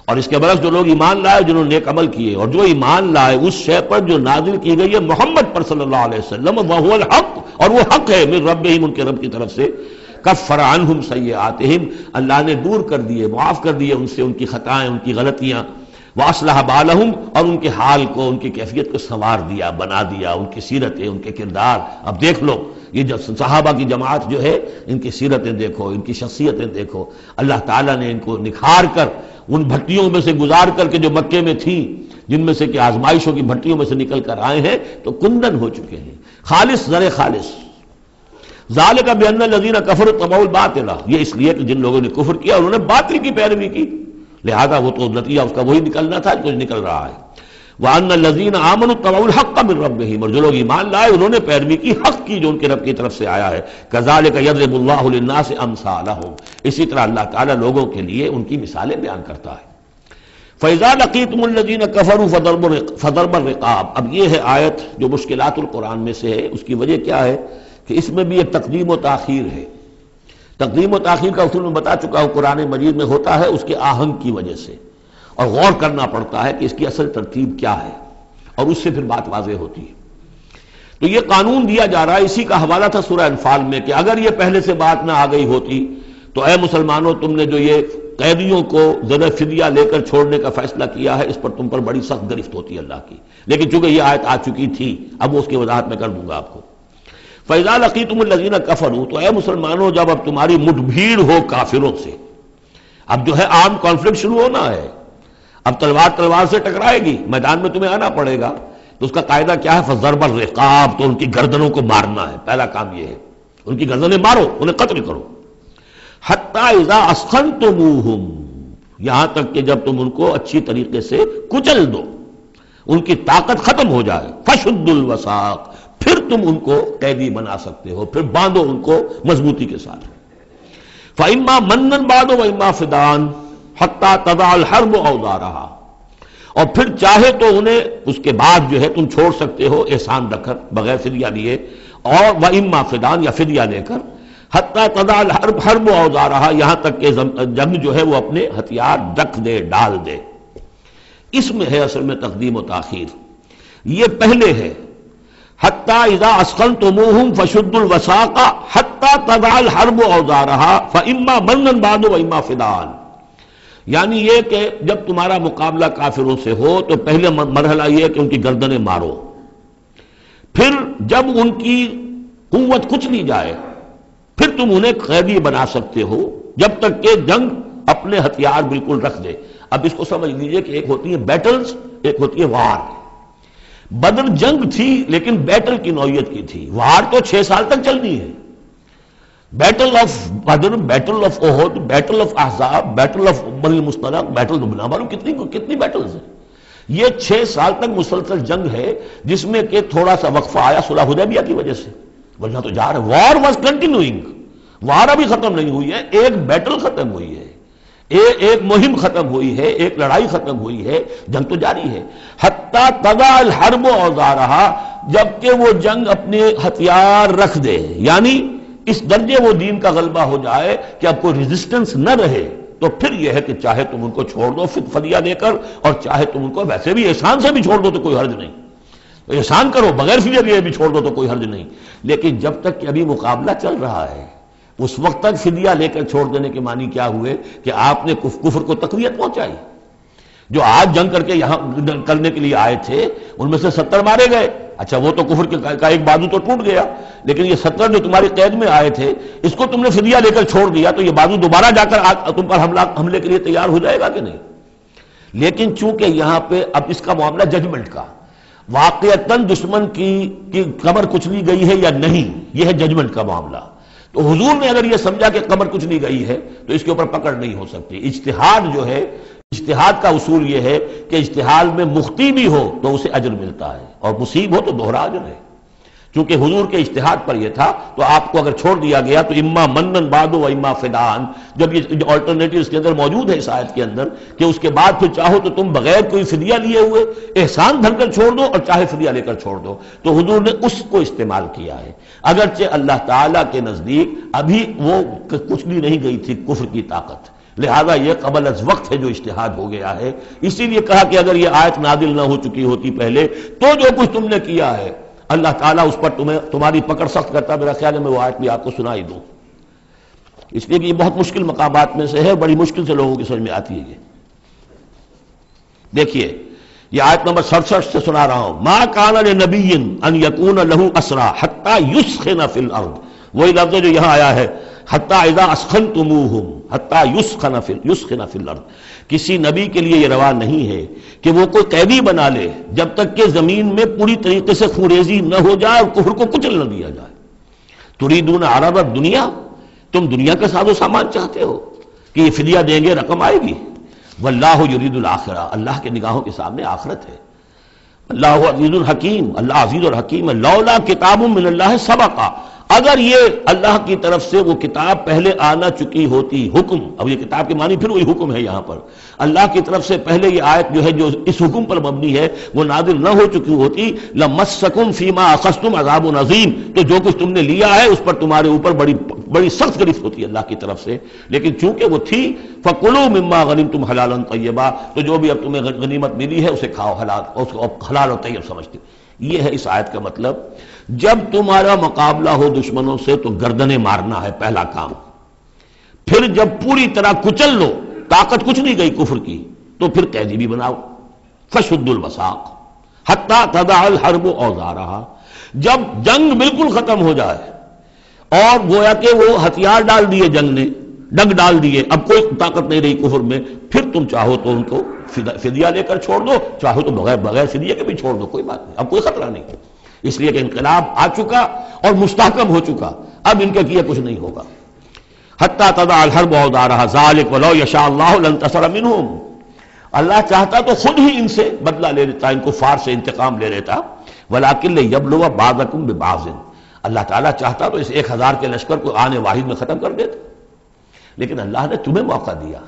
اور اس کے برعکس جو لوگ ایمان لائے، جنہوں نے نیک عمل کیے اور جو ایمان لائے اس شے پر جو نازل کی گئی ہے محمد پر صلی اللہ علیہ وسلم، وهو الحق، اور وہ حق ہے، من ربهم، ان کے رب کی طرف سے، کفر عنہم سیئاتہم، اللہ نے دور کر دیے، معاف کر دیے ان سے ان کی خطائیں، ان کی غلطیاں، واصلح بالہم، اور ان کے حال کو، ان کی کیفیت کو سنوار دیا، بنا دیا، ان کی سیرتیں، ان کے کردار۔ اب دیکھ لو یہ جو صحابہ کی جماعت جو ہے، ان کی سیرتیں دیکھو، ان کی شخصیتیں دیکھو، اللہ تعالیٰ نے ان کو نکھار کر ان بھٹیوں میں سے گزار کر کے جو مکے میں تھیں، جن میں سے کہ آزمائشوں کی بھٹیوں میں سے نکل کر آئے ہیں، تو کندن ہو چکے ہیں، خالص زر خالص۔ ذالک بان الذین کفروا اتبعوا الباطل، یہ اس لیے کہ جن لوگوں نے کفر کیا انہوں نے باطل کی پیروی کی، لہذا وہ تو نتیجہ اس کا وہی نکلنا تھا جو نکل رہا ہے۔ وان الذین آمنوا اتبعوا الحق من ربهم، اور جو لوگ ایمان لائے انہوں نے پیروی کی حق کی جو ان کے رب کی طرف سے آیا ہے۔ کذالک یضرب اللہ للناس امثالهم، اسی طرح اللہ تعالیٰ لوگوں کے لیے ان کی مثالیں بیان کرتا ہے۔ فَإِذَا لَقِيتُمُ الَّذِينَ كَفَرُوا فَضَرْبَ الرِّقَابِ، اب یہ ہے آیت جو مشکلات القرآن میں سے ہے۔ اس کی وجہ کیا ہے کہ اس میں بھی ایک تقدیم و تاخیر ہے۔ تقدیم و تاخیر کا اصول میں بتا چکا ہوں، قرآن مجید میں ہوتا ہے اس کے آہنگ کی وجہ سے، اور غور کرنا پڑتا ہے کہ اس کی اصل ترتیب کیا ہے، اور اس سے پھر بات واضح ہوتی ہے۔ تو یہ قانون دیا جا رہا ہے، اسی کا حوالہ تھا سورہ انفال میں کہ اگر یہ پہلے سے بات نہ آ گئی ہوتی تو اے مسلمانوں، تم نے جو یہ قیدیوں کو ذرا فدیہ لے کر چھوڑنے کا فیصلہ کیا ہے، اس پر تم پر بڑی سخت گرفت ہوتی ہے اللہ کی، لیکن چونکہ یہ آیت آ چکی تھی، اب وہ اس کی وضاحت میں کر دوں گا آپ کو۔ فَإِذَا لَقِيتُمُ الَّذِينَ كَفَرُوا، تو اے مسلمانوں جب اب تمہاری مٹ بھیڑ ہو کافروں سے، اب جو ہے عام کانفلکٹ شروع ہونا ہے، اب تلوار سے ٹکرائے گی، میدان میں تمہیں آنا پڑے گا، تو اس کا قاعدہ کیا ہے؟ فَضَرْبَ الرِّقَابِ، تو ان کی گردنوں کو مارنا ہے، پہلا کام یہ ہے، ان کی گردنیں مارو، انہیں قتل کرو۔ حَتَّى إِذَا أَسْخَنْتُمُوهُمْ، یہاں تک کہ جب تم ان کو اچھی طریقے سے کچل دو، ان کی طاقت ختم ہو جائے، فَشُدُّ الْوَثَاقِ، پھر تم ان کو قیدی بنا سکتے ہو، پھر باندھو ان کو مضبوطی کے ساتھ۔ فَإِمَّا مَنًّا بَعْدُ وَإِمَّا فِدَاءً حَتَّى تَضَعَ الْحَرْبُ أَوْزَارَهَا، اور پھر چاہے تو انہیں اس کے بعد جو ہے تم چھوڑ سکتے ہو احسان رکھ کر، بغیر فدیہ لیے، اور وَإِمَّا فِدَاءً، یا فدیہ لے کر، حَتَّى تَضَعَ الْحَرْبُ أَوْزَارَهَا، یہاں تک کہ جنگ جو ہے وہ اپنے ہتھیار رکھ دے، ڈال دے۔ اس میں ہے اصل میں تقدیم و تاخیر، یہ پہلے ہے حتی اذا اسخنتموہم فشدوا الوثاق حتی تضع الحرب اوزارها فاما منا بعد واما فداء، یعنی یہ کہ جب تمہارا مقابلہ کافروں سے ہو تو پہلے مرحلہ یہ کہ ان کی گردنیں مارو، پھر جب ان کی قوت کچلی جائے پھر تم انہیں قیدی بنا سکتے ہو، جب تک کہ جنگ اپنے ہتھیار بالکل رکھ دے۔ اب اس کو سمجھ لیجئے کہ ایک ہوتی ہے بیٹلز، ایک ہوتی ہے وار۔ بدر جنگ تھی لیکن بیٹل کی نوعیت کی تھی، وار تو 6 سال تک چلنی ہے۔ Battle of Badr, battle of Uhud, battle of Ahzab, battle of بنی المصطلق، بیٹل نہ معلوم کتنی بیٹلز ہیں۔ یہ 6 سال تک مسلسل جنگ ہے، جس میں کہ تھوڑا سا وقفہ آیا صلح حدیبیہ کی وجہ سے، ورنہ تو جا رہے، وار واز کنٹینیوئنگ، وار ابھی ختم نہیں ہوئی ہے، ایک بیٹل ختم ہوئی ہے، ایک مہم ختم ہوئی ہے، ایک لڑائی ختم ہوئی ہے، جنگ تو جاری ہے۔ حتی تضع الحرب اوزارہا، جبکہ وہ جنگ اپنے ہتھیار رکھ دے، یعنی اس درجے وہ دین کا غلبہ ہو جائے کہ اب کوئی ریزسٹنس نہ رہے، تو پھر یہ ہے کہ چاہے تم ان کو چھوڑ دو فدیہ دے کر، اور چاہے تم ان کو ویسے بھی احسان سے بھی چھوڑ دو تو کوئی حرج نہیں، احسان کرو بغیر فدیہ دیے بھی چھوڑ دو تو کوئی حرج نہیں، لیکن جب تک کہ ابھی مقابلہ چل رہا ہے اس وقت تک فدیہ لے کر چھوڑ دینے کے معنی کیا ہوئے کہ آپ نے کفر کو تقویت پہنچائی۔ جو آج جنگ کر کے یہاں کرنے کے لیے آئے تھے ان میں سے 70 مارے گئے، اچھا وہ تو کفر کا ایک بازو تو ٹوٹ گیا، لیکن یہ 70 جو تمہاری قید میں آئے تھے اس کو تم نے فدیہ لے کر چھوڑ دیا، تو یہ بازو دوبارہ جا کر تم پر حملے کے لیے تیار ہو جائے گا کہ نہیں؟ لیکن چونکہ یہاں پہ اب اس کا معاملہ ججمنٹ کا، واقعتاً دشمن کی کمر کچلی گئی ہے یا نہیں، یہ ہے ججمنٹ کا معاملہ، تو حضور نے اگر یہ سمجھا کہ کمر کچلی گئی ہے تو اس کے اوپر پکڑ نہیں ہو سکتی۔ اجتہاد جو ہے، اجتہاد کا اصول یہ ہے کہ اجتہاد میں مخطی بھی ہو تو اسے اجر ملتا ہے، اور مصیب ہو تو دوہرا اجر ہے۔ چونکہ حضور کے اجتہاد پر یہ تھا تو آپ کو اگر چھوڑ دیا گیا تو اما منن بعد و اما فدان، جب یہ آلٹرنیٹو اس کے اندر موجود ہے اس آیت کے اندر کہ اس کے بعد پھر چاہو تو تم بغیر کوئی فدیہ لیے ہوئے احسان دھر کر چھوڑ دو، اور چاہے فدیہ لے کر چھوڑ دو، تو حضور نے اس کو استعمال کیا ہے۔ اگرچہ اللہ تعالیٰ کے نزدیک ابھی وہ کچلی نہیں گئی تھی کفر کی طاقت، لہذا یہ قبل از وقت ہے جو اجتہاد ہو گیا ہے، اسی لیے کہا کہ اگر یہ آیت نازل نہ ہو چکی ہوتی پہلے تو جو کچھ تم نے کیا ہے اللہ تعالیٰ اس پر تمہاری پکڑ سخت کرتا۔ میرا خیال ہے میں وہ آیت بھی آپ کو سنائی دوں، اس لیے کہ یہ بہت مشکل مقامات میں سے ہے، بڑی مشکل سے لوگوں کی سمجھ میں آتی ہے۔ یہ دیکھیے، یہ آیت نمبر 67 سے سنا رہا ہوں۔ ما کان لنبی ان یکون لہ اسرا حتی یسخن فی الارض، وہی لفظ جو یہاں آیا ہے حتی اذا اسخنتموہم حتی یسخن فی الارض، کسی نبی کے لیے یہ روا نہیں ہے کہ وہ کوئی قیدی بنا لے جب تک کہ زمین میں پوری طریقے سے خونریزی نہ ہو جائے اور کفر کو کچل نہ دیا جائے۔ تریدون عرض الدنیا، تم دنیا کا ساز و سامان چاہتے ہو کہ یہ فدیہ دیں گے رقم آئے گی، واللہ یرید الآخرہ، اللہ کے نگاہوں کے سامنے آخرت ہے۔ اللہ عزیز الحکیم، اللہ عزیز اور حکیم ہے۔ لولا کتاب من اللہ سبقا، اگر یہ اللہ کی طرف سے وہ کتاب پہلے آنا چکی ہوتی، حکم، اب یہ کتاب کے معنی پھر وہی حکم ہے یہاں پر، اللہ کی طرف سے پہلے یہ آیت جو ہے جو اس حکم پر مبنی ہے وہ نازل نہ ہو چکی ہوتی، لمسکم فیما اخذتم عذاب عظیم، تو جو کچھ تم نے لیا ہے اس پر تمہارے اوپر بڑی سخت گرفت ہوتی ہے اللہ کی طرف سے، لیکن چونکہ وہ تھی فَكُلُوا مِمَّا غَنِمْتُمْ حَلَالًا طَيِّبًا، تو جو بھی اب تمہیں غنیمت ملی ہے اسے کھاؤ حلال، اس کو حلال اور طیب سمجھتے۔ یہ ہے اس آیت کا مطلب، جب تمہارا مقابلہ ہو دشمنوں سے تو گردنیں مارنا ہے پہلا کام، پھر جب پوری طرح کچل لو، طاقت کچھ نہیں گئی کفر کی، تو پھر قیدی بھی بناؤ، فَشُدُّ الْوَثَاقَ حَتَّى تَضَعَ الْحَرْبُ أَوْزَارَهَا، جب جنگ بالکل ختم ہو جائے اور گویا کہ وہ ہتھیار ڈال دیے جنگ نے، ڈنگ ڈال دیے، اب کوئی طاقت نہیں رہی کفر میں، پھر تم چاہو تو ان کو فدیہ لے کر چھوڑ دو، چاہو تو بغیر فدیہ کے بھی چھوڑ دو، کوئی بات نہیں، اب کوئی خطرہ نہیں، اس لیے کہ انقلاب آ چکا اور مستحکم ہو چکا، اب ان کے کیے کچھ نہیں ہوگا۔ حتی تضع الحرب اوزارها ذلک ولو یشاء اللہ لانتصر منہم، اللہ چاہتا تو خود ہی ان سے بدلہ لے لیتا، ان کفار سے انتقام لے لیتا، ولکن لیبلو بعضکم ببعض، اللہ تعالیٰ چاہتا تو اس 1000 کے لشکر کو آنے واحد میں ختم کر دیتا، لیکن اللہ نے تمہیں موقع دیا،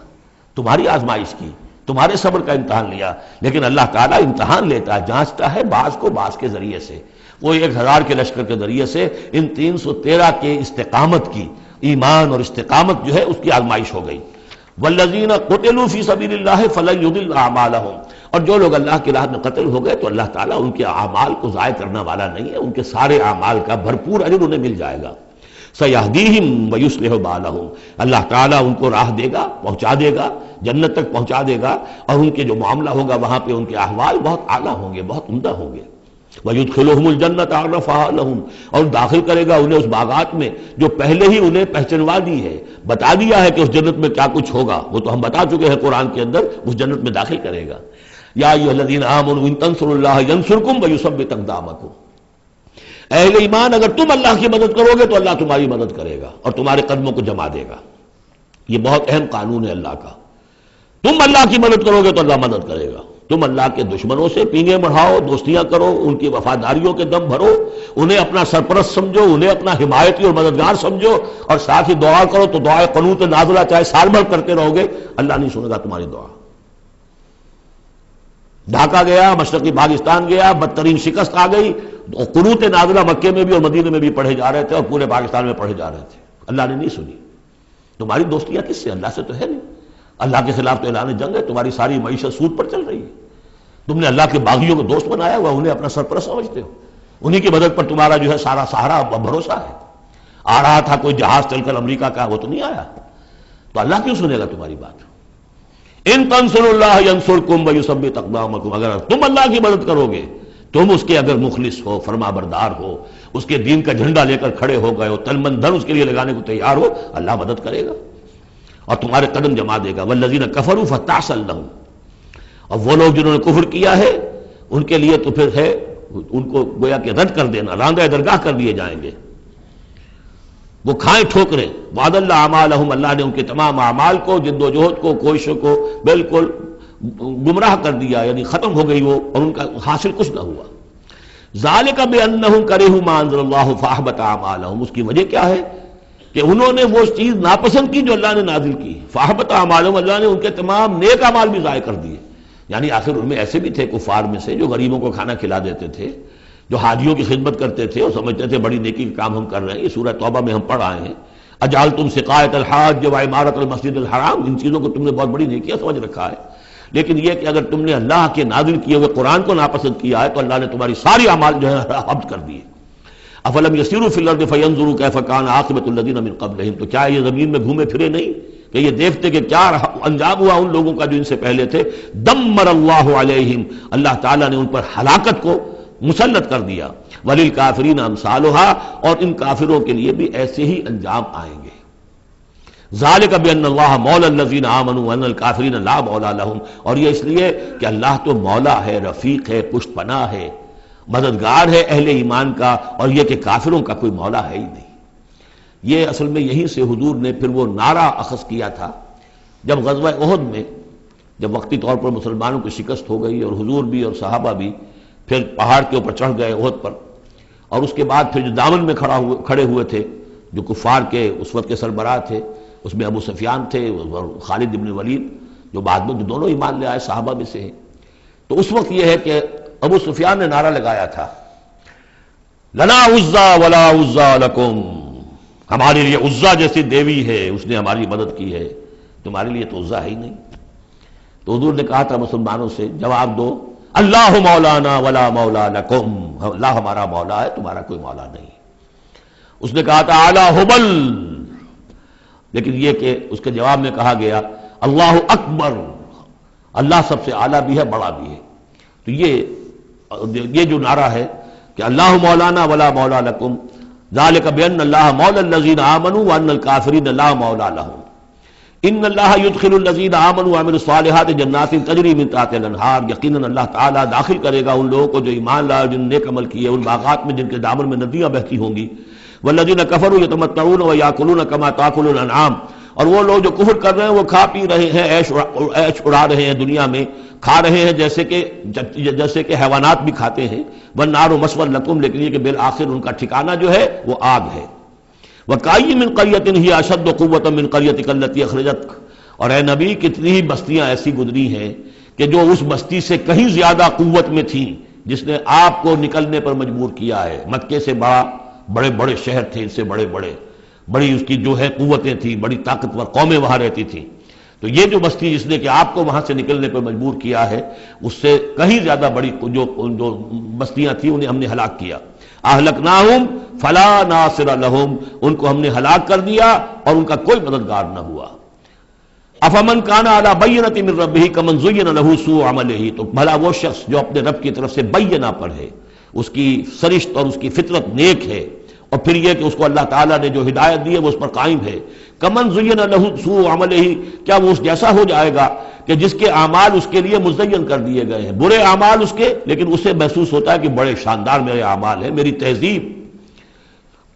تمہاری آزمائش کی، تمہارے صبر کا امتحان لیا، لیکن اللہ تعالیٰ امتحان لیتا ہے، جانچتا ہے بعض کو بعض کے ذریعے سے، وہ 1000 کے لشکر کے ذریعے سے ان 313 کے استقامت کی، ایمان اور استقامت جو ہے اس کی آزمائش ہو گئی۔ والذین قتلوا فی سبیل اللہ فلن یضل اعمالہم، اور جو لوگ اللہ کی راہ میں قتل ہو گئے تو اللہ تعالیٰ ان کے اعمال کو ضائع کرنے والا نہیں ہے، ان کے سارے اعمال کا بھرپور اجر انہیں مل جائے گا۔ سیہدیہم ویصلح بالہم، اللہ تعالیٰ ان کو راہ دے گا، پہنچا دے گا، جنت تک پہنچا دے گا، اور ان کے جو معاملہ ہوگا وہاں پہ ان کے احوال بہت اعلیٰ ہوں گے، بہت عمدہ ہوں گے۔ وَيُدْخِلُهُمُ الْجَنَّةَ عَرَّفَهَا لَهُمْ، اور داخل کرے گا انہیں اس باغات میں جو پہلے ہی انہیں پہچنوا دی ہے، بتا دیا ہے کہ اس جنت میں کیا کچھ ہوگا، وہ تو ہم بتا چکے ہیں قرآن کے اندر، اس جنت میں داخل کرے گا۔ یا ایھا الذین آمنوا ان تنصروا اللہ ینصرکم ویثبت اقدامکم، اہل ایمان اگر تم اللہ کی مدد کرو گے تو اللہ تمہاری مدد کرے گا اور تمہارے قدموں کو جما دے گا. یہ بہت اہم قانون ہے اللہ کا. تم اللہ کی مدد کرو گے تو اللہ مدد کرے گا. تم اللہ کے دشمنوں سے پینگے بڑھاؤ، دوستیاں کرو، ان کی وفاداریوں کے دم بھرو، انہیں اپنا سرپرست سمجھو، انہیں اپنا حمایتی اور مددگار سمجھو، اور ساتھ ہی دعا کرو تو دعائے قنوت نازلہ چاہے سال بھر کرتے رہو گے، اللہ نہیں سنے گا تمہاری دعا. ڈھاکہ گیا، مشرقی پاکستان گیا، بدترین شکست آ گئی، قنوت نازلہ مکے میں بھی اور مدینے میں بھی پڑھے جا رہے تھے اور پورے پاکستان میں پڑھے جا رہے تھے. اللہ نے نہیں سنی. تمہاری دوستیاں کس سے؟ اللہ سے تو ہے نہیں. اللہ کے خلاف تو اعلان جنگ ہے. تمہاری ساری معیشت سود پر چل رہی ہے. تم نے اللہ کے باغیوں کو دوست بنایا ہوا، انہیں اپنا سرپرست سمجھتے ہو، انہی کی مدد پر تمہارا جو ہے سارا سہارا بھروسہ ہے. آ رہا تھا کوئی جہاز چل کر امریکہ کا، وہ تو نہیں آیا. تو اللہ کیوں سنے گا تمہاری بات؟ ان تنصروا اللہ ینصرکم ویثبت اقدامکم. اگر تم اللہ کی مدد کرو گے، تم اس کے اگر مخلص ہو، فرما بردار ہو، اس کے دین کا جھنڈا لے کر کھڑے ہو گئے ہو، تن من دھن اس کے لیے لگانے کو تیار ہو، اللہ مدد کرے گا اور تمہارے قدم جما دے گا. والذین کفروا فتعسا لهم. اور وہ لوگ جنہوں نے کفر کیا ہے ان کے لیے تو پھر ہے ان کو گویا کہ رد کر دینا، راندہ درگاہ کر دیے جائیں گے، وہ کھائیں ٹھوکریں. وعد اللہ اعمالہم. اللہ نے ان کے تمام اعمال کو، جد و جہد کو، کوششوں کو بالکل گمراہ کر دیا، یعنی ختم ہو گئی وہ، اور ان کا حاصل کچھ نہ ہوا. ذالک بانہم کرہوا ما انزل اللہ فاحبط اعمالہم. اس کی وجہ کیا ہے کہ انہوں نے وہ چیز ناپسند کی جو اللہ نے نازل کی. فاحبط اعمالہم. اللہ نے ان کے تمام نیک اعمال بھی ضائع کر دیے. یعنی آخر ان میں ایسے بھی تھے کفار میں سے جو غریبوں کو کھانا کھلا دیتے تھے، جو حاجیوں کی خدمت کرتے تھے اور سمجھتے تھے بڑی نیکی کا کام ہم کر رہے ہیں. یہ سورہ توبہ میں ہم پڑھ آئے ہیں، اجعلتم سقایۃ الحاج وعمارۃ المسجد الحرام. ان چیزوں کو تم نے بہت بڑی نیکیاں سمجھ رکھا ہے. لیکن یہ کہ اگر تم نے اللہ کے نازل کیے ہوئے قرآن کو ناپسند کیا ہے تو اللہ نے تمہاری ساری اعمال جو ہے حبط کر دیے. افلم یسیروا فی الارض فینظروا کیف کان عاقبۃ الذین من قبلہم. تو کیا یہ زمین میں گھومے پھرے نہیں کہ یہ دیکھتے کہ کیا انجام ہوا ان لوگوں کا جو ان سے پہلے تھے؟ دمر اللہ علیہم. اللہ تعالیٰ نے ان پر ہلاکت کو مسلط کر دیا. وللکافرین امثالھا. اور ان کافروں کے لیے بھی ایسے ہی انجام آئیں گے. ذالک بان اللہ مولا الذین آمنوا وان الکافرین لا مولا لہم. اور یہ اس لیے کہ اللہ تو مولا ہے، رفیق ہے، پشت پناہ ہے، مددگار ہے اہل ایمان کا، اور یہ کہ کافروں کا کوئی مولا ہے ہی نہیں. یہ اصل میں یہیں سے حضور نے پھر وہ نعرہ اخذ کیا تھا جب غزوہ احد میں، جب وقتی طور پر مسلمانوں کی شکست ہو گئی اور حضور بھی اور صحابہ بھی پھر پہاڑ کے اوپر چڑھ گئے احد پر، اور اس کے بعد پھر جو دامن میں کھڑے ہوئے تھے جو کفار کے اس وقت کے سربراہ تھے، اس میں ابو سفیان تھے اور خالد ابن ولید جو بعد میں دونوں ایمان لے آئے صحابہ میں سے ہیں. تو اس وقت یہ ہے کہ ابو سفیان نے نعرہ لگایا تھا لنا عزا ولا عزا لکم. ہمارے لیے عزا جیسی دیوی ہے، اس نے ہماری مدد کی ہے، تمہارے لیے تو عزا ہے ہی نہیں. تو حضور نے کہا تھا مسلمانوں سے جواب دو اللہ مولانا ولا مولا لکم. اللہ ہمارا مولا ہے، تمہارا کوئی مولا نہیں. اس نے کہا تھا اعلی حبل، لیکن یہ کہ اس کے جواب میں کہا گیا اللہ اکبر، اللہ سب سے اعلیٰ بھی ہے، بڑا بھی ہے. تو یہ جو نعرہ ہے کہ اللہ مولانا ولا مولا لکم ذالک بان اللہ مولا الذین آمنوا وان الکافرین لا مولا لہم. ان اللہ یدخل الذین آمنوا وعملوا الصالحات جنات تجری من تحتها الانہار. یقیناً اللہ تعالیٰ داخل کرے گا ان لوگوں کو جو ایمان لائے، جن نے نیک عمل کیے، ان باغات میں جن کے دامن میں ندیاں بہتی ہوں گی. والذین کفروا یتمتعون ویاکلون کما تاکل الانعام. اور وہ لوگ جو کفر کر رہے ہیں وہ کھا پی رہے ہیں، عیش اڑا رہے ہیں دنیا میں، کھا رہے ہیں جیسے کہ حیوانات بھی کھاتے ہیں. والنار مثوی لکم. لیکن یہ کہ بالآخر ان کا ٹھکانہ جو ہے وہ آگ ہے. وکأی من قریۃ ہی اشد قوۃ من قریتک التی اخرجتک. اور اے نبی کتنی ہی بستیاں ایسی گزری ہیں کہ جو اس بستی سے کہیں زیادہ قوت میں تھیں جس نے آپ کو نکلنے پر مجبور کیا ہے. مکے سے بڑے بڑے شہر تھے، ان سے بڑی اس کی جو ہے قوتیں تھیں، بڑی طاقتور قومیں وہاں رہتی تھیں. تو یہ جو بستی جس نے کہ آپ کو وہاں سے نکلنے پر مجبور کیا ہے، اس سے کہیں زیادہ بڑی جو بستیاں تھیں انہیں ہم نے ہلاک کیا. اہلکناہم فلا ناصر لہم. ان کو ہم نے ہلاک کر دیا اور ان کا کوئی مددگار نہ ہوا. افمن کان علی بینۃ من ربہ کمن زین لہ سوء عملہ. تو بھلا وہ شخص جو اپنے رب کی طرف سے بینہ پر ہے، اس کی سرشت اور اس کی فطرت نیک ہے، اور پھر یہ کہ اس کو اللہ تعالیٰ نے جو ہدایت دی ہے وہ اس پر قائم ہے. کمن زین لہ سوء عملہ. کیا وہ اس جیسا ہو جائے گا کہ جس کے اعمال اس کے لیے مزین کر دیے گئے ہیں، برے اعمال اس کے، لیکن اسے محسوس ہوتا ہے کہ بڑے شاندار میرے اعمال ہیں، میری تہذیب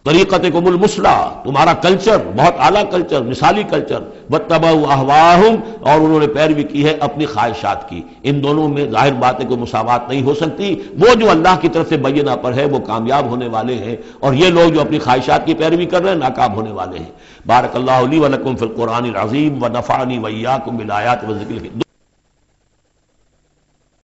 طریقتکم المثلی، تمہارا کلچر بہت اعلیٰ کلچر، مثالی کلچر، واتبعوا اہواءہم، اور انہوں نے پیروی کی ہے اپنی خواہشات کی۔ ان دونوں میں ظاہر بات ہے کوئی مساوات نہیں ہو سکتی۔ وہ جو اللہ کی طرف سے بینہ پر ہے وہ کامیاب ہونے والے ہیں، اور یہ لوگ جو اپنی خواہشات کی پیروی کر رہے ہیں ناکام ہونے والے ہیں۔ بارک اللہ لی ولکم فی القرآن العظیم ونفعنی وإیاکم بالآیات والذکر الحکیم۔